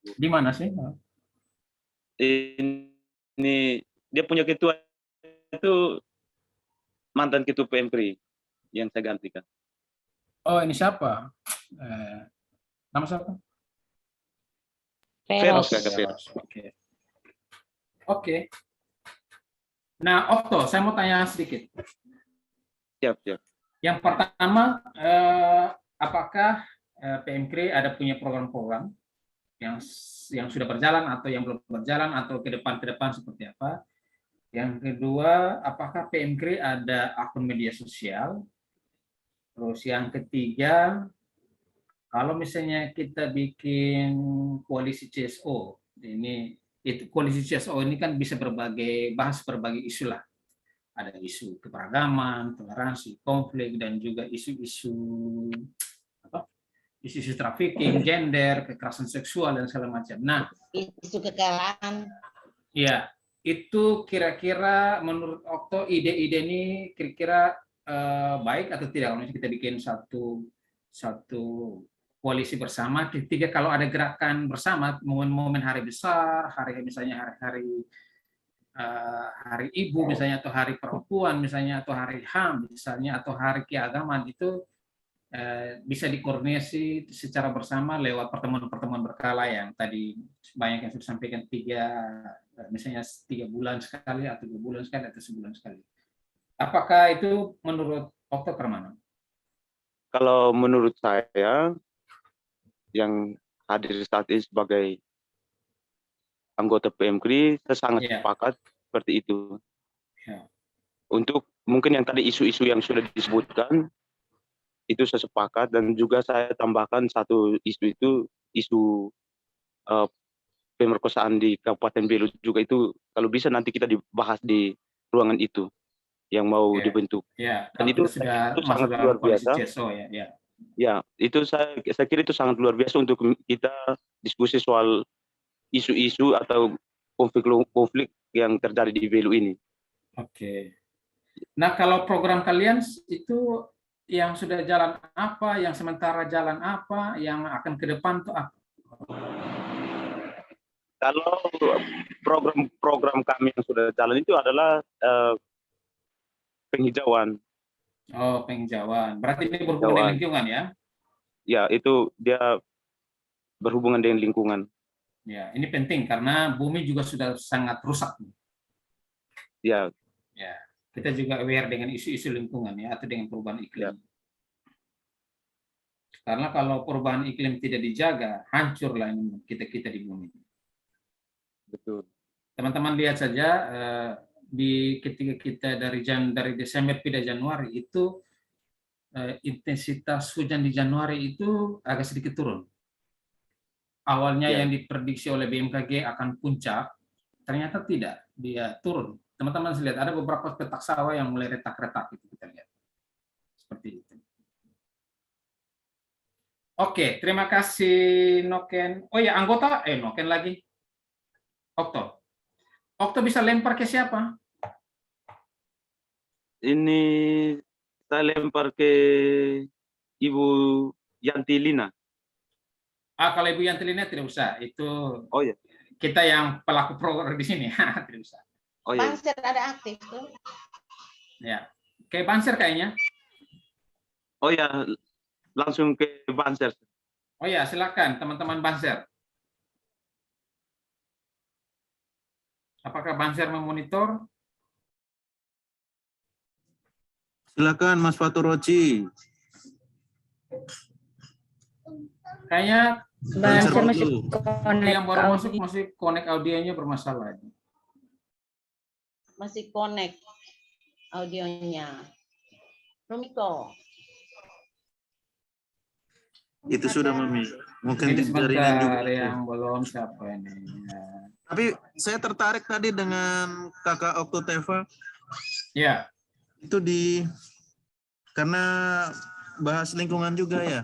Di mana sih? Ini dia punya ketua itu mantan ketua PMPRI yang saya gantikan. Oh, ini siapa? Nama siapa? Feros. Oke. Nah, Okto, saya mau tanya sedikit. Siap. Yang pertama, apakah PMPRI ada punya program-program yang sudah berjalan atau yang belum berjalan atau ke depan seperti apa? Yang kedua, apakah PMPRI ada akun media sosial? Terus yang ketiga, kalau misalnya kita bikin koalisi CSO, koalisi CSO ini kan bisa bahas berbagai isu lah. Ada isu keberagaman, toleransi, konflik, dan juga isu-isu trafficking, gender, kekerasan seksual dan segala macam. Nah, isu kekayaan. Ya, itu kira-kira menurut Okto ide-ide ini kira-kira baik atau tidak kalau kita bikin satu koalisi bersama. Ketiga, kalau ada gerakan bersama, momen hari besar, misalnya hari ibu misalnya, atau hari perempuan misalnya, atau hari HAM misalnya, atau hari keagamaan, itu bisa dikoordinasi secara bersama lewat pertemuan-pertemuan berkala yang tadi banyak yang sudah sampaikan, misalnya 3 bulan sekali atau 2 bulan sekali atau sebulan sekali. Apakah itu menurut Okto Permana? Kalau menurut saya yang hadir saat ini sebagai anggota PMPRI, saya sangat sepakat seperti itu. Untuk mungkin yang tadi isu-isu yang sudah disebutkan, itu saya sepakat, dan juga saya tambahkan satu isu itu, isu pemerkosaan di Kabupaten Belu juga itu kalau bisa nanti kita dibahas di ruangan itu yang mau dibentuk. Ya, Dan kalau itu kita sudah sangat masuk dalam luar koalisi biasa. CSO ya. Ya. Ya, itu saya kira itu sangat luar biasa untuk kita diskusi soal isu-isu atau konflik yang terjadi di Belu ini. Oke. Nah, kalau program kalian itu yang sudah jalan apa, yang sementara jalan apa, yang akan ke depan tuh apa? Kalau program-program kami yang sudah jalan itu adalah penghijauan. Oh, penghijauan. Berarti ini berhubungan dengan lingkungan ya? Ya, itu dia berhubungan dengan lingkungan. Ya, ini penting karena bumi juga sudah sangat rusak. Ya. Ya, kita juga aware dengan isu-isu lingkungan ya, atau dengan perubahan iklim. Ya. Karena kalau perubahan iklim tidak dijaga, hancurlah kita di bumi. Betul. Teman-teman lihat saja ketika kita dari Desember pada Januari itu intensitas hujan di Januari itu agak sedikit turun. Awalnya yang diprediksi oleh BMKG akan puncak, ternyata tidak, dia turun. Teman-teman lihat ada beberapa petak sawah yang mulai retak-retak itu kita lihat. Seperti itu. Oke, terima kasih Noken. Oh ya, anggota Noken lagi. Okto bisa lempar ke siapa? Ini saya lempar ke Ibu Yantilina. Kalau Ibu Yantilina tidak usah, itu oh ya, kita yang pelaku program di sini, tidak usah. Oh ya. Banser ada aktif tuh. Ya, kayak Banser kayaknya. Oh ya, langsung ke Banser. Oh ya, silakan teman-teman Banser. Apakah Banser memonitor? Silakan Mas Fatur Roci. Kayaknya Banser masih yang baru masuk masih connect audionya bermasalah. Masih connect audionya. Rumiko. Itu sudah Mami. Mungkin Ini jaringan juga. Yang belum siapa ini. Ya. Tapi saya tertarik tadi dengan Kakak Okto Teva. Ya. Itu karena bahas lingkungan juga ya.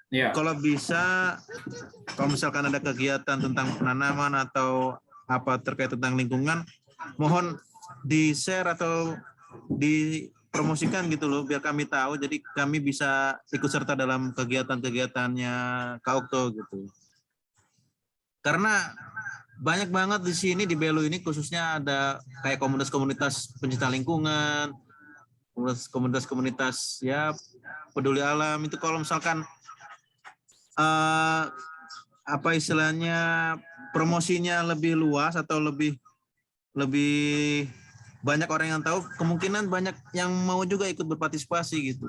Ya. Kalau bisa, kalau misalkan ada kegiatan tentang penanaman atau apa terkait tentang lingkungan, mohon di-share atau dipromosikan gitu loh, biar kami tahu, jadi kami bisa ikut serta dalam kegiatan-kegiatannya Kak Okto gitu. Karena banyak banget di sini di Belu ini khususnya ada kayak komunitas-komunitas pencinta lingkungan, komunitas-komunitas ya peduli alam itu kalau misalkan apa istilahnya promosinya lebih luas atau lebih banyak orang yang tahu, kemungkinan banyak yang mau juga ikut berpartisipasi gitu.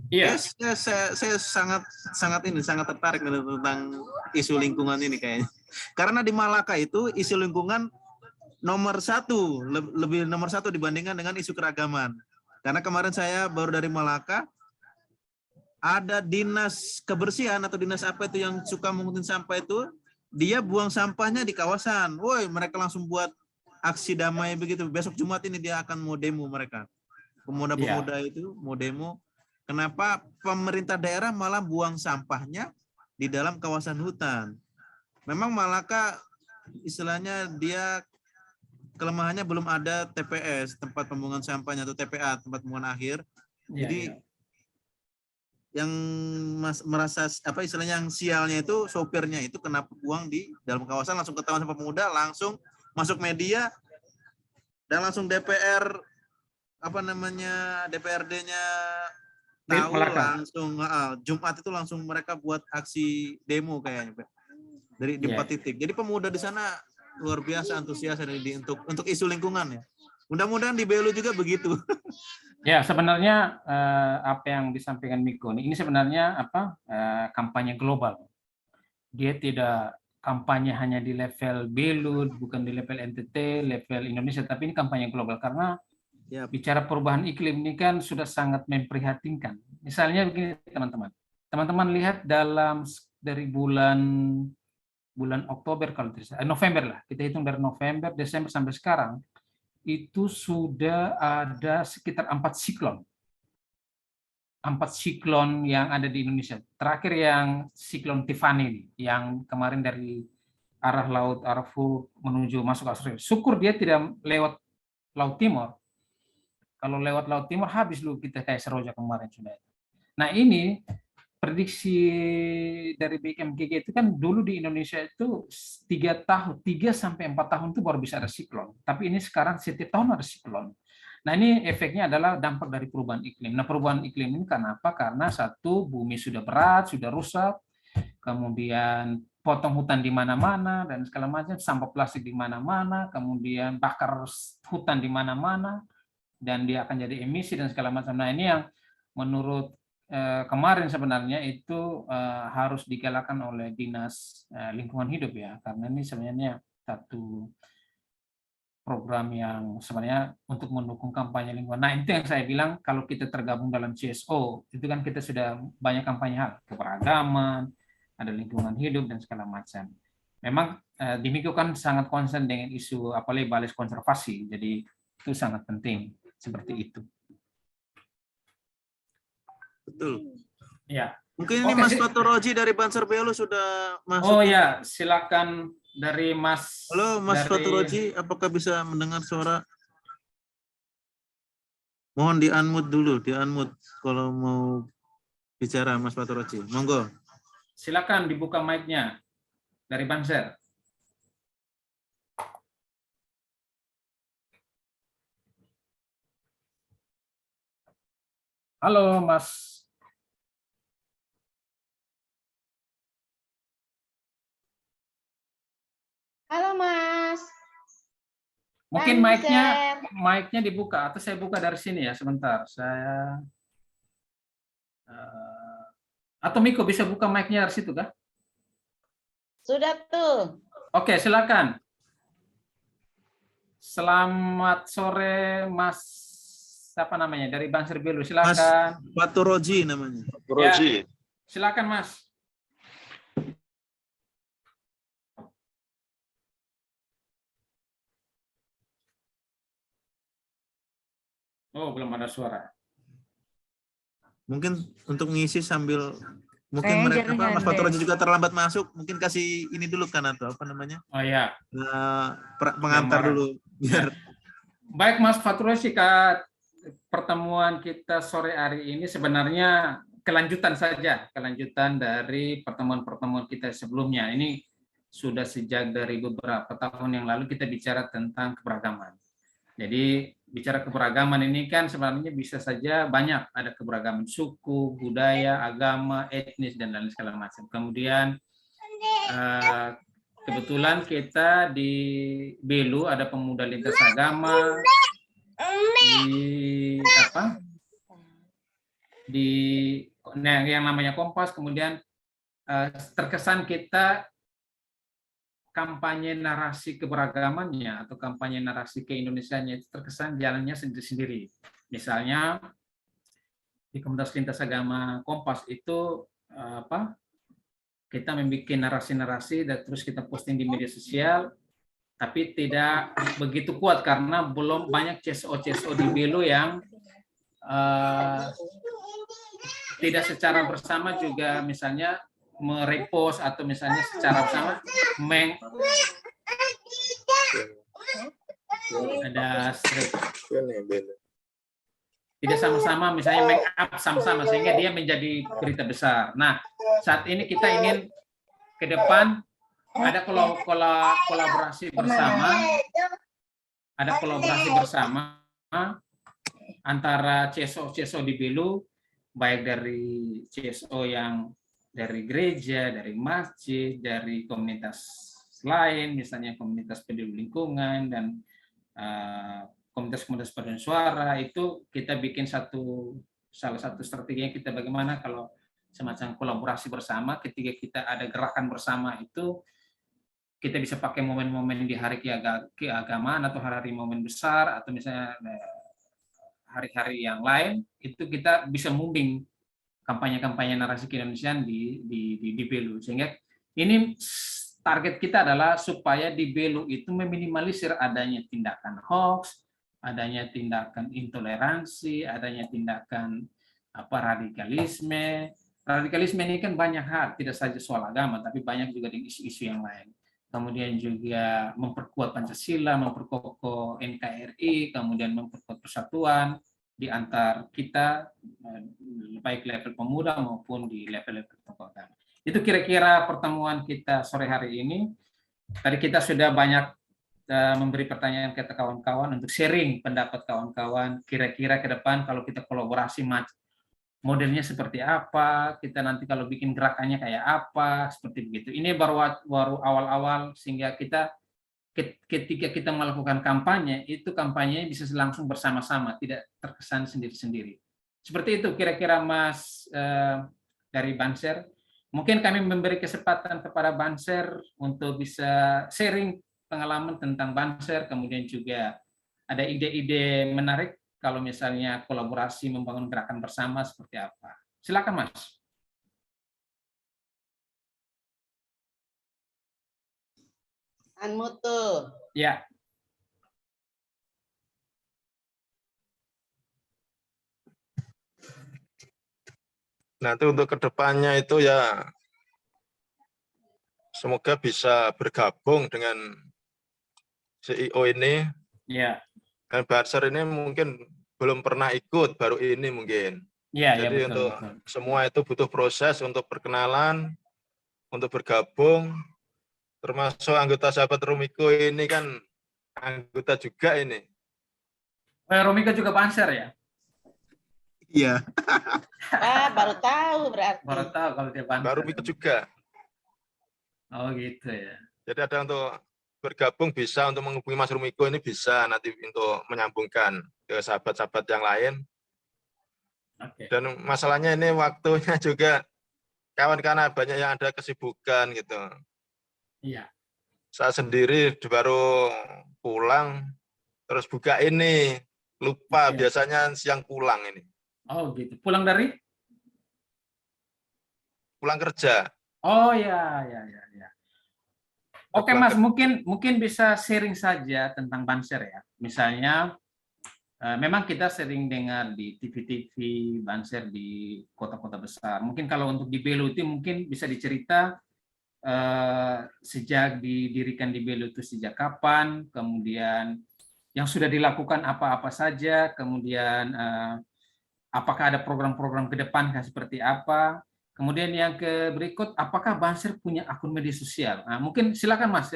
Iya. Saya sangat tertarik tentang isu lingkungan ini kayaknya. Karena di Malaka itu isu lingkungan nomor satu dibandingkan dengan isu keragaman. Karena kemarin saya baru dari Malaka, ada dinas kebersihan atau dinas apa itu yang suka mengutin sampah itu, dia buang sampahnya di kawasan. Woi, mereka langsung buat aksi damai begitu. Besok Jumat ini dia akan mau demo mereka. Pemuda-pemuda itu mau demo. Kenapa pemerintah daerah malah buang sampahnya di dalam kawasan hutan? Memang Malaka istilahnya dia kelemahannya belum ada TPS, tempat pembuangan sampahnya, atau TPA, tempat pembuangan akhir. Jadi yang merasa apa istilahnya yang sialnya itu sopirnya itu kenapa buang di dalam kawasan, langsung ketahuan sama pemuda, langsung masuk media dan langsung DPR apa namanya DPRD-nya tahu, langsung Jumat itu langsung mereka buat aksi demo kayaknya dari di 4 titik. Jadi pemuda di sana luar biasa antusias untuk isu lingkungan ya. Mudah-mudahan di Belu juga begitu. Ya, sebenarnya apa yang disampaikan Miko ini sebenarnya kampanye global. Dia tidak kampanye hanya di level Belu, bukan di level NTT, level Indonesia, tapi ini kampanye global karena bicara perubahan iklim ini kan sudah sangat memprihatinkan. Misalnya begini teman-teman. Teman-teman lihat dari bulan bulan Oktober kalau tidak salah, November lah, kita hitung dari November, Desember sampai sekarang, itu sudah ada sekitar 4 siklon. 4 siklon yang ada di Indonesia. Terakhir yang siklon Tiffany, yang kemarin dari arah laut Arafura menuju masuk Australia. Syukur dia tidak lewat Laut Timur. Kalau lewat Laut Timur habis lu kita kayak Seroja kemarin sudah. Nah ini prediksi dari BMKG itu kan dulu di Indonesia itu 3 sampai 4 tahun itu baru bisa ada siklon. Tapi ini sekarang setiap tahun ada siklon. Nah ini efeknya adalah dampak dari perubahan iklim. Nah perubahan iklim ini kenapa? Karena satu, bumi sudah berat, sudah rusak, kemudian potong hutan di mana-mana dan segala macam, sampah plastik di mana-mana, kemudian bakar hutan di mana-mana, dan dia akan jadi emisi dan segala macam. Nah ini yang menurut kemarin sebenarnya itu harus digalakan oleh Dinas Lingkungan Hidup ya, karena ini sebenarnya satu program yang sebenarnya untuk mendukung kampanye lingkungan. Nah itu yang saya bilang kalau kita tergabung dalam CSO, itu kan kita sudah banyak kampanye hal, keberagaman, ada lingkungan hidup dan segala macam. Memang di Miko kan sangat concern dengan isu apalagi balai konservasi, jadi itu sangat penting seperti itu. Betul. Ya. Mungkin ini Mas Fatoroji dari Banser Belu sudah masuk. Oh ya, silakan dari Mas. Halo Mas Fatoroji, apakah bisa mendengar suara? Mohon di-unmute dulu, di-unmute kalau mau bicara Mas Fatoroji. Monggo. Silakan dibuka mic-nya dari Banser. Halo Mas. Halo Mas. Mungkin mic-nya dibuka atau saya buka dari sini ya sebentar. Saya atau Miko bisa buka mic-nya dari situ kah? Sudah tuh. Oke, silakan. Selamat sore Mas, siapa namanya? Dari Banser Belu, silakan. Mas Fatoroji namanya. Ya, silakan Mas. Oh, belum ada suara. Mungkin untuk mengisi sambil mungkin mereka Mas Fatoroji juga terlambat masuk, mungkin kasih ini dulu kan atau apa namanya? Oh ya. Pengantar dulu biar. Baik Mas Fatoroji, pertemuan kita sore hari ini sebenarnya kelanjutan saja, kelanjutan dari pertemuan-pertemuan kita sebelumnya. Ini sudah sejak dari beberapa tahun yang lalu kita bicara tentang keberagaman. Jadi bicara keberagaman ini kan sebenarnya bisa saja banyak, ada keberagaman suku, budaya, agama, etnis dan lain segala macam. Kemudian kebetulan kita di Belu ada pemuda lintas agama, yang namanya Kompas, kemudian terkesan kita kampanye narasi keberagamannya atau kampanye narasi keindonesiaannya itu terkesan jalannya sendiri-sendiri. Misalnya di Komunitas Lintas Agama Kompas itu kita membuat narasi-narasi dan terus kita posting di media sosial, tapi tidak begitu kuat karena belum banyak CSO di Belu yang tidak secara bersama juga misalnya merepost atau misalnya secara bersama tidak sama-sama misalnya make-up sama-sama sehingga dia menjadi berita besar. Nah, saat ini kita ingin ke depan ada kolaborasi bersama, antara CSO di Belu, baik dari CSO yang dari gereja, dari masjid, dari komunitas lain, misalnya komunitas peduli lingkungan dan komunitas-komunitas paduan suara, itu kita bikin salah satu strategi yang kita bagaimana kalau semacam kolaborasi bersama, ketika kita ada gerakan bersama itu kita bisa pakai momen-momen di hari keagamaan atau hari momen besar atau misalnya hari-hari yang lain, itu kita bisa moving kampanye-kampanye narasi keindonesiaan di Belu, sehingga ini target kita adalah supaya di Belu itu meminimalisir adanya tindakan hoax, adanya tindakan intoleransi, adanya tindakan radikalisme. Radikalisme ini kan banyak hal, tidak saja soal agama, tapi banyak juga di isu-isu yang lain. Kemudian juga memperkuat Pancasila, memperkokoh NKRI, kemudian memperkuat persatuan di antar kita, baik level pemuda maupun di level-level tokoh agama. Itu kira-kira pertemuan kita sore hari ini. Tadi kita sudah banyak memberi pertanyaan ke kawan-kawan untuk sharing pendapat kawan-kawan. Kira-kira ke depan kalau kita kolaborasi modelnya seperti apa, kita nanti kalau bikin gerakannya kayak apa, seperti begitu. Ini baru awal-awal sehingga kita ketika kita melakukan kampanye, itu kampanye bisa langsung bersama-sama, tidak terkesan sendiri-sendiri. Seperti itu kira-kira Mas dari Banser. Mungkin kami memberi kesempatan kepada Banser untuk bisa sharing pengalaman tentang Banser, kemudian juga ada ide-ide menarik kalau misalnya kolaborasi membangun gerakan bersama seperti apa. Silakan Mas. Anmutu. Ya. Nanti untuk kedepannya itu ya semoga bisa bergabung dengan CEO ini. Ya. Kan Banser ini mungkin belum pernah ikut, baru ini mungkin. Ya, jadi ya, betul, untuk betul. semua itu butuh proses untuk perkenalan, untuk bergabung, termasuk anggota sahabat Rumiko ini kan anggota juga ini. Rumiko juga Banser ya? Iya. Baru tahu berarti. Baru tahu kalau dia Banser. Baru Rumiko juga. Oh gitu ya. Jadi ada untuk bergabung bisa untuk menghubungi Mas Rumiko ini bisa nanti untuk menyambungkan ke sahabat-sahabat yang lain. Okay. Dan masalahnya ini waktunya juga kawan-kawan banyak yang ada kesibukan gitu. Iya. Saya sendiri baru pulang terus buka ini lupa biasanya siang pulang ini. Oh gitu. Pulang dari? Pulang kerja. Oh ya. Oke Mas, mungkin bisa sharing saja tentang Banser ya. Misalnya, memang kita sering dengar di TV-TV Banser di kota-kota besar. Mungkin kalau untuk di Belu itu mungkin bisa dicerita sejak didirikan di Belu itu sejak kapan, kemudian yang sudah dilakukan apa-apa saja, kemudian apakah ada program-program ke depan seperti apa. Kemudian yang berikut, apakah Banser punya akun media sosial? Nah, mungkin silakan Mas,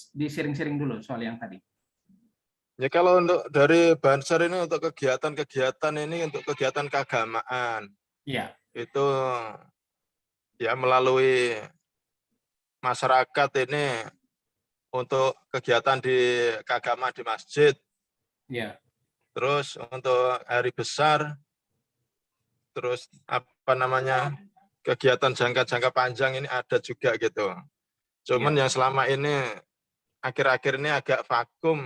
di sharing-sharing dulu soal yang tadi. Ya kalau untuk dari Banser ini untuk kegiatan-kegiatan ini untuk kegiatan keagamaan. Iya. Itu ya melalui masyarakat ini untuk kegiatan di keagamaan di masjid. Iya. Terus untuk hari besar, terus apa namanya kegiatan jangka panjang ini ada juga gitu. Cuman yang selama ini akhir-akhir ini agak vakum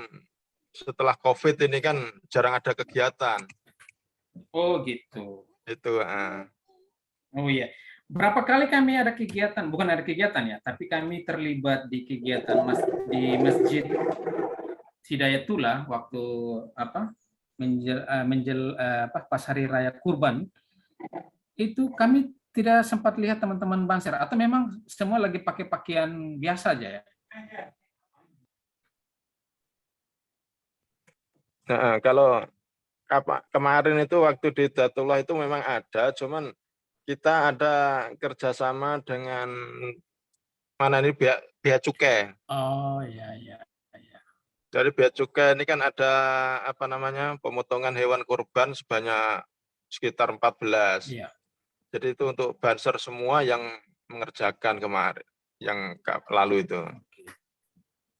setelah COVID ini kan jarang ada kegiatan. Oh gitu. Itu. Oh iya. Berapa kali kami ada kegiatan, bukan ada kegiatan ya, tapi kami terlibat di kegiatan di Masjid Hidayatullah waktu pas hari raya Kurban. Itu kami tidak sempat lihat teman-teman Banser, atau memang semua lagi pakai pakaian biasa aja ya? Nah, kalau kemarin itu waktu di Hidayatullah itu memang ada, cuman kita ada kerjasama dengan mana ini Bea Cukai. Oh iya. Dari Bea Cukai ini kan ada apa namanya pemotongan hewan kurban sebanyak sekitar 14. Iya. Jadi itu untuk Banser semua yang mengerjakan kemarin, yang lalu itu.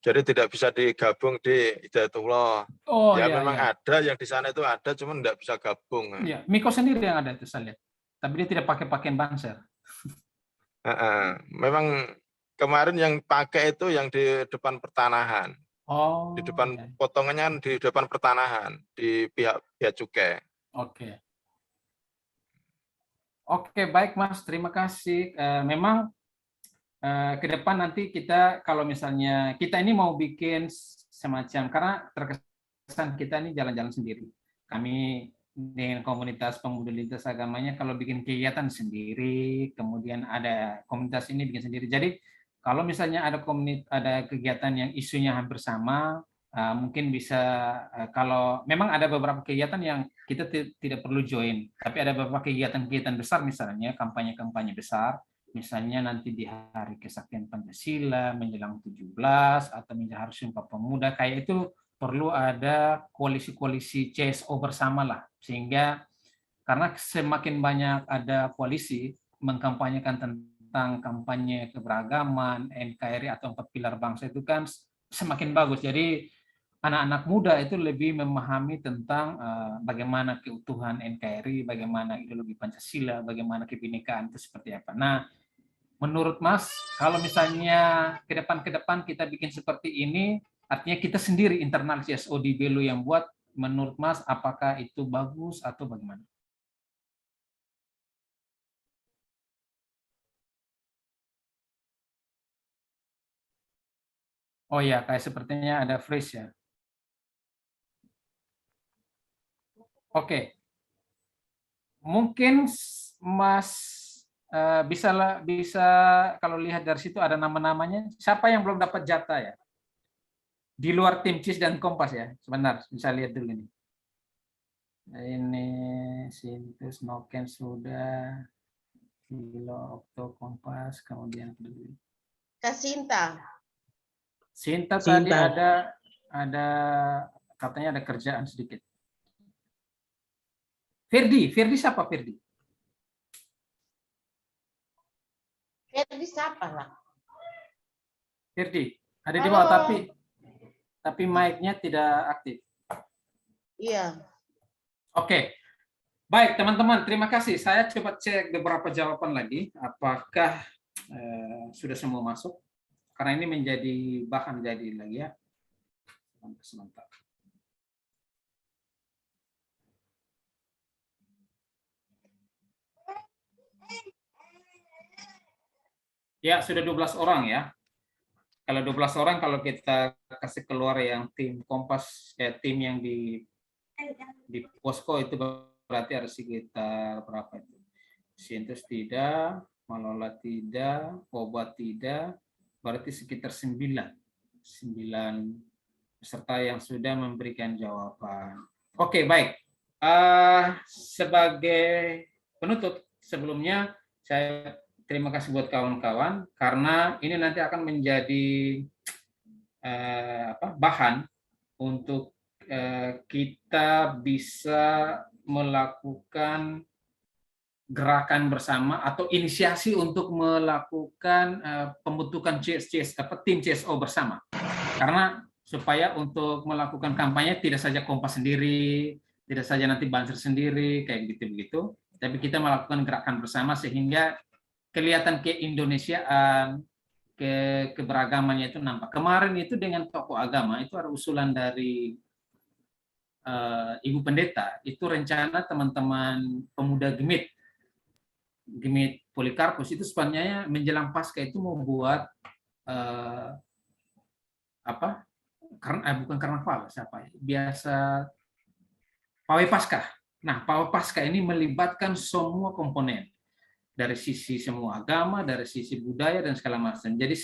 Jadi tidak bisa digabung di Hidayatullah. Oh ya iya, memang iya. ada yang di sana itu ada, cuman tidak bisa gabung. Iya, Miko sendiri yang ada itu saya lihat. Tapi dia tidak pakai pakaian Banser. Memang kemarin yang pakai itu yang di depan pertanahan. Oh. Di depan potongannya di depan pertanahan di pihak Bea Cukai. Oke. Oke, baik Mas, terima kasih. Memang ke depan nanti kita kalau misalnya kita ini mau bikin semacam, karena terkesan kita ini jalan-jalan sendiri. Kami dengan komunitas pemuda lintas agamanya kalau bikin kegiatan sendiri, kemudian ada komunitas ini bikin sendiri. Jadi kalau misalnya ada kegiatan yang isunya hampir sama, mungkin bisa kalau memang ada beberapa kegiatan yang kita tidak perlu join, tapi ada beberapa kegiatan-kegiatan besar, misalnya kampanye-kampanye besar, misalnya nanti di Hari Kesaktian Pancasila menjelang 17 atau menjelang Hari Sumpah Pemuda, kayak itu perlu ada koalisi-koalisi CSO bersama lah, sehingga karena semakin banyak ada koalisi mengkampanyekan tentang kampanye keberagaman, NKRI atau 4 pilar bangsa itu kan semakin bagus. Jadi anak-anak muda itu lebih memahami tentang bagaimana keutuhan NKRI, bagaimana ideologi Pancasila, bagaimana kebinekaan itu seperti apa. Nah, menurut Mas, kalau misalnya ke depan kita bikin seperti ini, artinya kita sendiri internal CSO di Belu yang buat, menurut Mas apakah itu bagus atau bagaimana? Oh ya, kayak sepertinya ada freeze ya. Oke. Mungkin Mas bisa kalau lihat dari situ ada nama-namanya. Siapa yang belum dapat jatah ya? Di luar tim CIS dan Kompas ya. Sebentar, bisa lihat dulu ini. Ini Sintus, Noken sudah, Kilo, Okto, Kompas, kemudian Kak Sinta. Sinta tadi ada katanya ada kerjaan sedikit. Ferdi siapa Ferdi? Ferdi siapa lah? Ferdi, ada di bawah tapi mic-nya tidak aktif. Iya. Oke. Baik, teman-teman, terima kasih. Saya coba cek beberapa jawaban lagi. Apakah sudah semua masuk? Karena ini menjadi bahan jadi lagi ya. Sebentar. Ya, sudah 12 orang ya. Kalau 12 orang, kalau kita kasih keluar yang tim Kompas, tim yang di Posko itu berarti ada sekitar berapa itu? Sintes tidak, Malola tidak, Obat tidak, berarti sekitar 9 peserta yang sudah memberikan jawaban. Oke, baik. Sebagai penutup, sebelumnya saya terima kasih buat kawan-kawan, karena ini nanti akan menjadi bahan untuk kita bisa melakukan gerakan bersama atau inisiasi untuk melakukan pembentukan tim CSO bersama. Karena supaya untuk melakukan kampanye tidak saja Kompas sendiri, tidak saja nanti Banser sendiri, kayak begitu-begitu, tapi kita melakukan gerakan bersama sehingga kelihatan keindonesiaan, keberagamannya itu nampak. Kemarin itu dengan tokoh agama, itu ada usulan dari Ibu Pendeta, itu rencana teman-teman pemuda Gemit Polikarpus itu sebenarnya menjelang Pasca itu mau buat bukan karnaval, biasa pawai Pasca. Nah, pawai Pasca ini melibatkan semua komponen dari sisi semua agama, dari sisi budaya dan segala macam. Jadi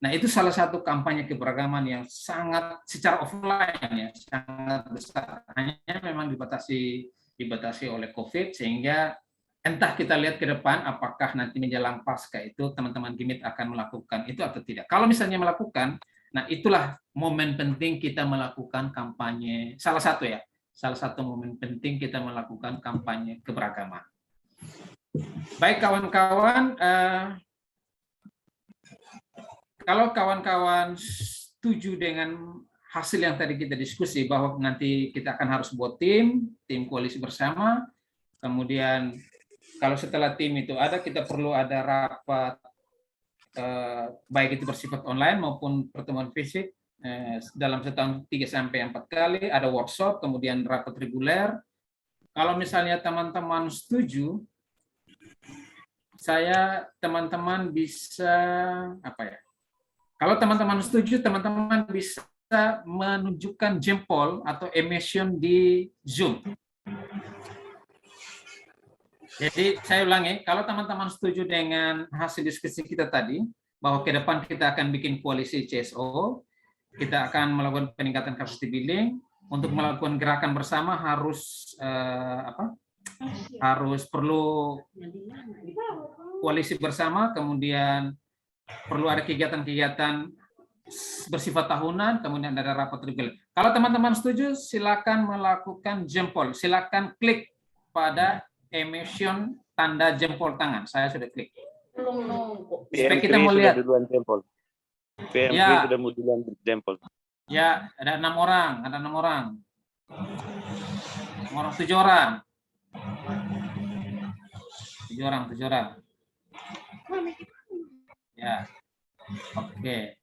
nah itu salah satu kampanye keberagaman yang sangat secara offline ya sangat besar. Hanya memang dibatasi oleh COVID, sehingga entah kita lihat ke depan apakah nanti menjelang Pasca itu teman-teman Gimit akan melakukan itu atau tidak. Kalau misalnya melakukan, nah itulah momen penting kita melakukan kampanye. Salah satu momen penting kita melakukan kampanye keberagaman. Baik kawan-kawan, kalau kawan-kawan setuju dengan hasil yang tadi kita diskusi bahwa nanti kita akan harus buat tim koalisi bersama, kemudian kalau setelah tim itu ada, kita perlu ada rapat baik itu bersifat online maupun pertemuan fisik dalam setahun 3-4 kali, ada workshop, kemudian rapat reguler. Kalau misalnya teman-teman setuju, teman-teman bisa apa ya? Kalau teman-teman setuju, teman-teman bisa menunjukkan jempol atau emission di Zoom. Jadi saya ulangi, kalau teman-teman setuju dengan hasil diskusi kita tadi, bahwa ke depan kita akan bikin koalisi CSO, kita akan melakukan peningkatan capacity building, untuk melakukan gerakan bersama harus harus perlu koalisi bersama, kemudian perlu ada kegiatan-kegiatan bersifat tahunan, kemudian ada rapat reguler. Kalau teman-teman setuju, silakan melakukan jempol, silakan klik pada emission tanda jempol tangan. Saya sudah klik. Supaya kita mau lihat. PM3 sudah mau duluan jempol. Ya, ada 6 orang, ada 6 orang. 7 orang. 7 orang. Ya. Oke.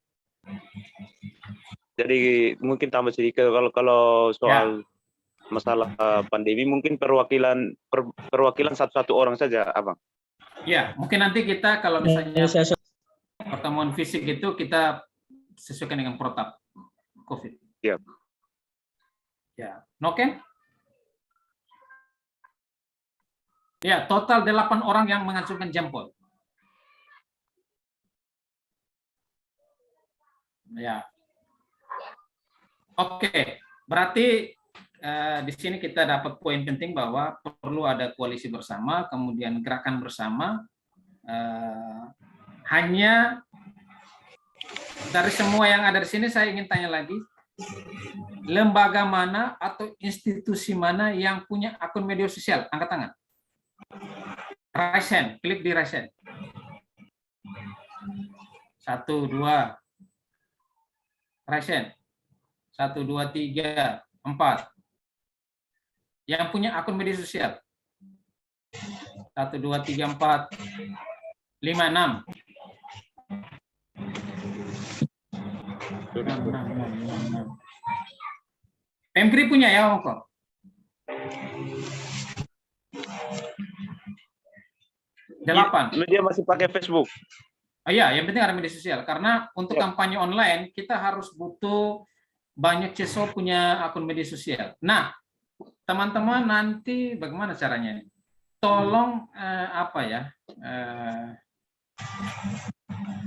Jadi mungkin tambah sedikit kalau soal masalah pandemi, mungkin perwakilan satu orang saja, Abang. Ya, mungkin nanti kita kalau misalnya pertemuan fisik itu kita sesuaikan dengan protap COVID. Ya. Ya, oke. Ya, total 8 orang yang mengacungkan jempol. Ya. Oke, berarti di sini kita dapat poin penting bahwa perlu ada koalisi bersama, kemudian gerakan bersama. Hanya dari semua yang ada di sini, saya ingin tanya lagi, lembaga mana atau institusi mana yang punya akun media sosial? Angkat tangan. Raise hand, klik di raise hand. 1, 2. Raise hand. 1, 2, 3, 4. Yang punya akun media sosial. 1, 2, 3, 4, 5, 6. 6. Pemkri punya ya, Ongko? Delapan. Dia masih pakai Facebook. Iya, yang penting ada media sosial. Karena untuk kampanye online, kita harus butuh banyak CSO punya akun media sosial. Nah, teman-teman nanti bagaimana caranya? Tolong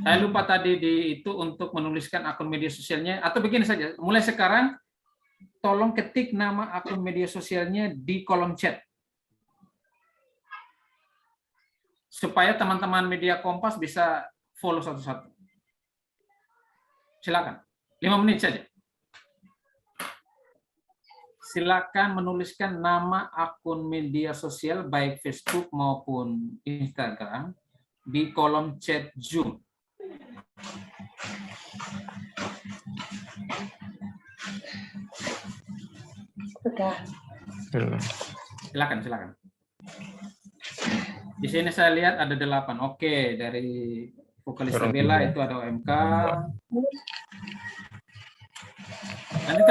saya lupa tadi itu untuk menuliskan akun media sosialnya, atau begini saja, mulai sekarang tolong ketik nama akun media sosialnya di kolom chat. Supaya teman-teman media Kompas bisa follow satu-satu. Silakan. 5 menit saja. Silakan menuliskan nama akun media sosial baik Facebook maupun Instagram di kolom chat Zoom. Silakan. Di sini saya lihat ada 8. Oke, dari vokalis Bella itu ada OMK. Nanti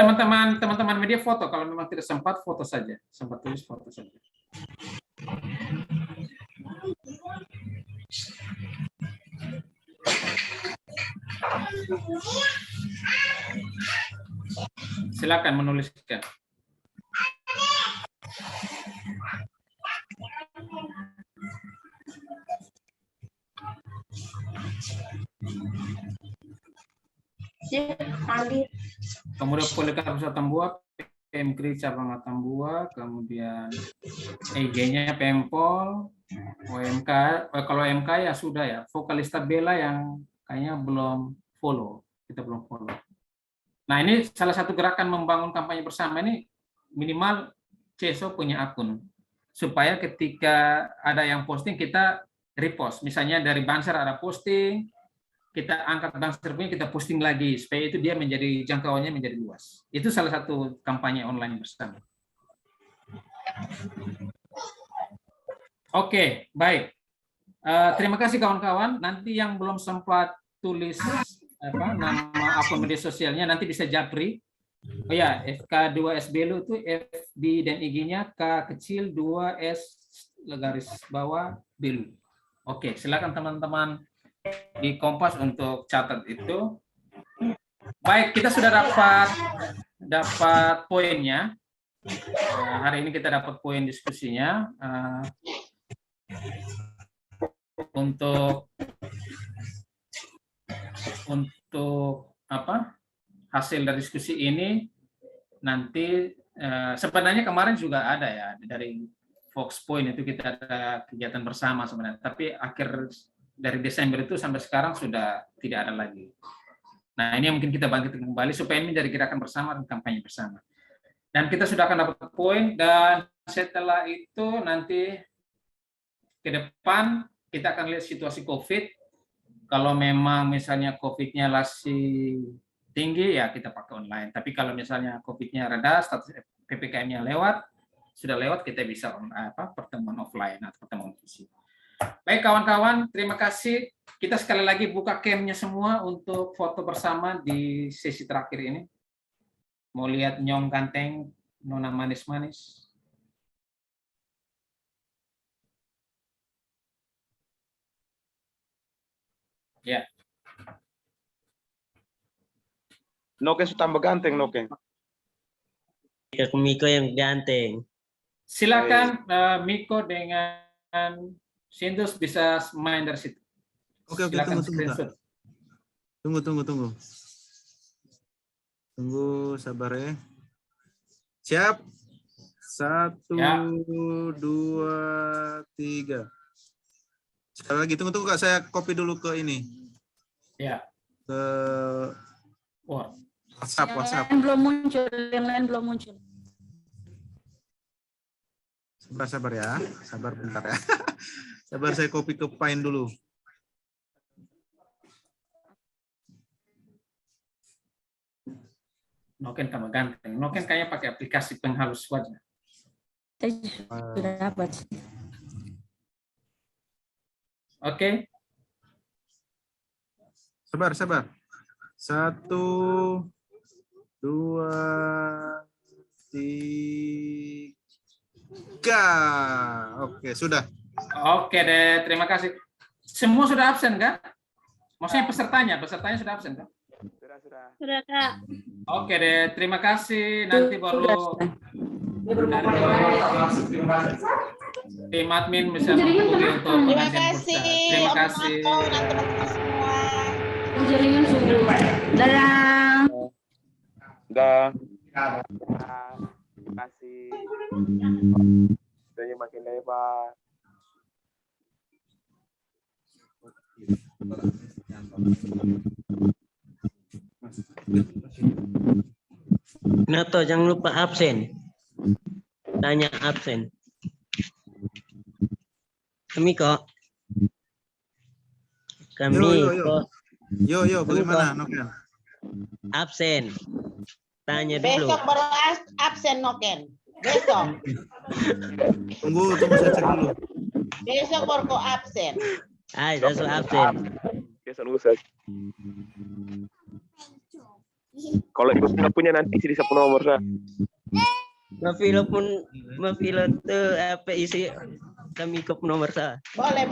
teman-teman media foto, kalau memang tidak sempat foto saja, sempat tulis foto saja. Silakan menuliskan. Kemudian Polikarpus Atambua, Pemkri Cabang Atambua, kemudian EG-nya Pempol, OMK, kalau OMK ya sudah ya, Vokalista Bella yang kayaknya belum follow, kita belum follow. Nah, ini salah satu gerakan membangun kampanye bersama ini, minimal CSO punya akun, supaya ketika ada yang posting kita repost, misalnya dari Banser ada posting, kita angkat Banser punya, kita posting lagi, supaya itu dia menjadi jangkauannya menjadi luas. Itu salah satu kampanye online bersama. Oke, baik. Terima kasih kawan-kawan. Nanti yang belum sempat tulis nama akun media sosialnya nanti bisa japri. Oh ya, FK2SBLU itu FB dan IG-nya K kecil 2S garis bawah BELU. Oke, silakan teman-teman di Kompas untuk catat itu. Baik, kita sudah dapat poinnya. Hari ini kita dapat poin diskusinya. Untuk apa? Hasil dari diskusi ini nanti sebenarnya kemarin juga ada ya dari Fox Point itu kita ada kegiatan bersama sebenarnya, tapi akhir dari Desember itu sampai sekarang sudah tidak ada lagi. Nah, ini yang mungkin kita bangkitkan kembali supaya ini dari gerakan bersama dan kampanye bersama. Dan kita sudah akan dapat poin, dan setelah itu nanti ke depan kita akan lihat situasi COVID. Kalau memang misalnya COVID-nya masih tinggi, ya kita pakai online. Tapi kalau misalnya COVID-nya reda, status PPKM-nya sudah lewat, kita bisa pertemuan offline atau pertemuan fisik. Baik kawan-kawan, terima kasih. Kita sekali lagi buka cam-nya semua untuk foto bersama di sesi terakhir ini. Mau lihat nyong ganteng, nona manis-manis. Ya. Noken sudah tambah ganteng, Noken. Miko yang ganteng. Silakan Miko dengan Sindus bisa main dari situ. Oke, Silakan tunggu. Tunggu, sabar ya. Siap. 1, 2, 3. Sekali lagi, tunggu Kak, saya copy dulu ke ini. Ya. Ke WhatsApp. Yang lain belum muncul. Sabar ya, sabar bentar ya. Sabar, saya copy ke Paint dulu. Noken tambah ganteng. Noken kayaknya pakai aplikasi penghalus wajah. Sudah dapat. Oke. Sabar. 1, 2, 3. Oke, sudah. Oke deh, terima kasih. Semua sudah absen kan? Maksudnya pesertanya sudah absen kan? Sudah, Kak. Oke deh, terima kasih. Nanti baru tim admin bisa menghubungi untuk penggantian kursa. Terima kasih. Jaringan sudah. Dadah. Terima kasih. Sudah makin lebar. Nato, jangan lupa absen. Tanya absen. Miko. Yo, bagaimana Noken? Absen. Tanya dulu. Besok baru absen Noken. Besok. Tunggu saya cek dulu. Besok baru kau absen. Langsung absen. Biasa usah. Kalau ibu nggak punya nanti sih di nomor saya. Mafilo tuh apa isi kami ke nomor saya. Boleh.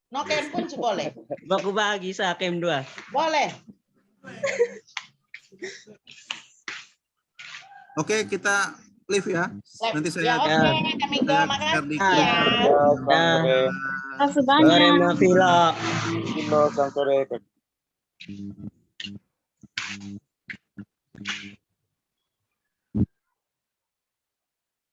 Noken pun boleh. Baku bagi sa kem 2. Boleh. Oke, kita live ya. Nanti saya Oke, kami makasih ya. Terima kasih banyak. Mafilo. Selamat sore.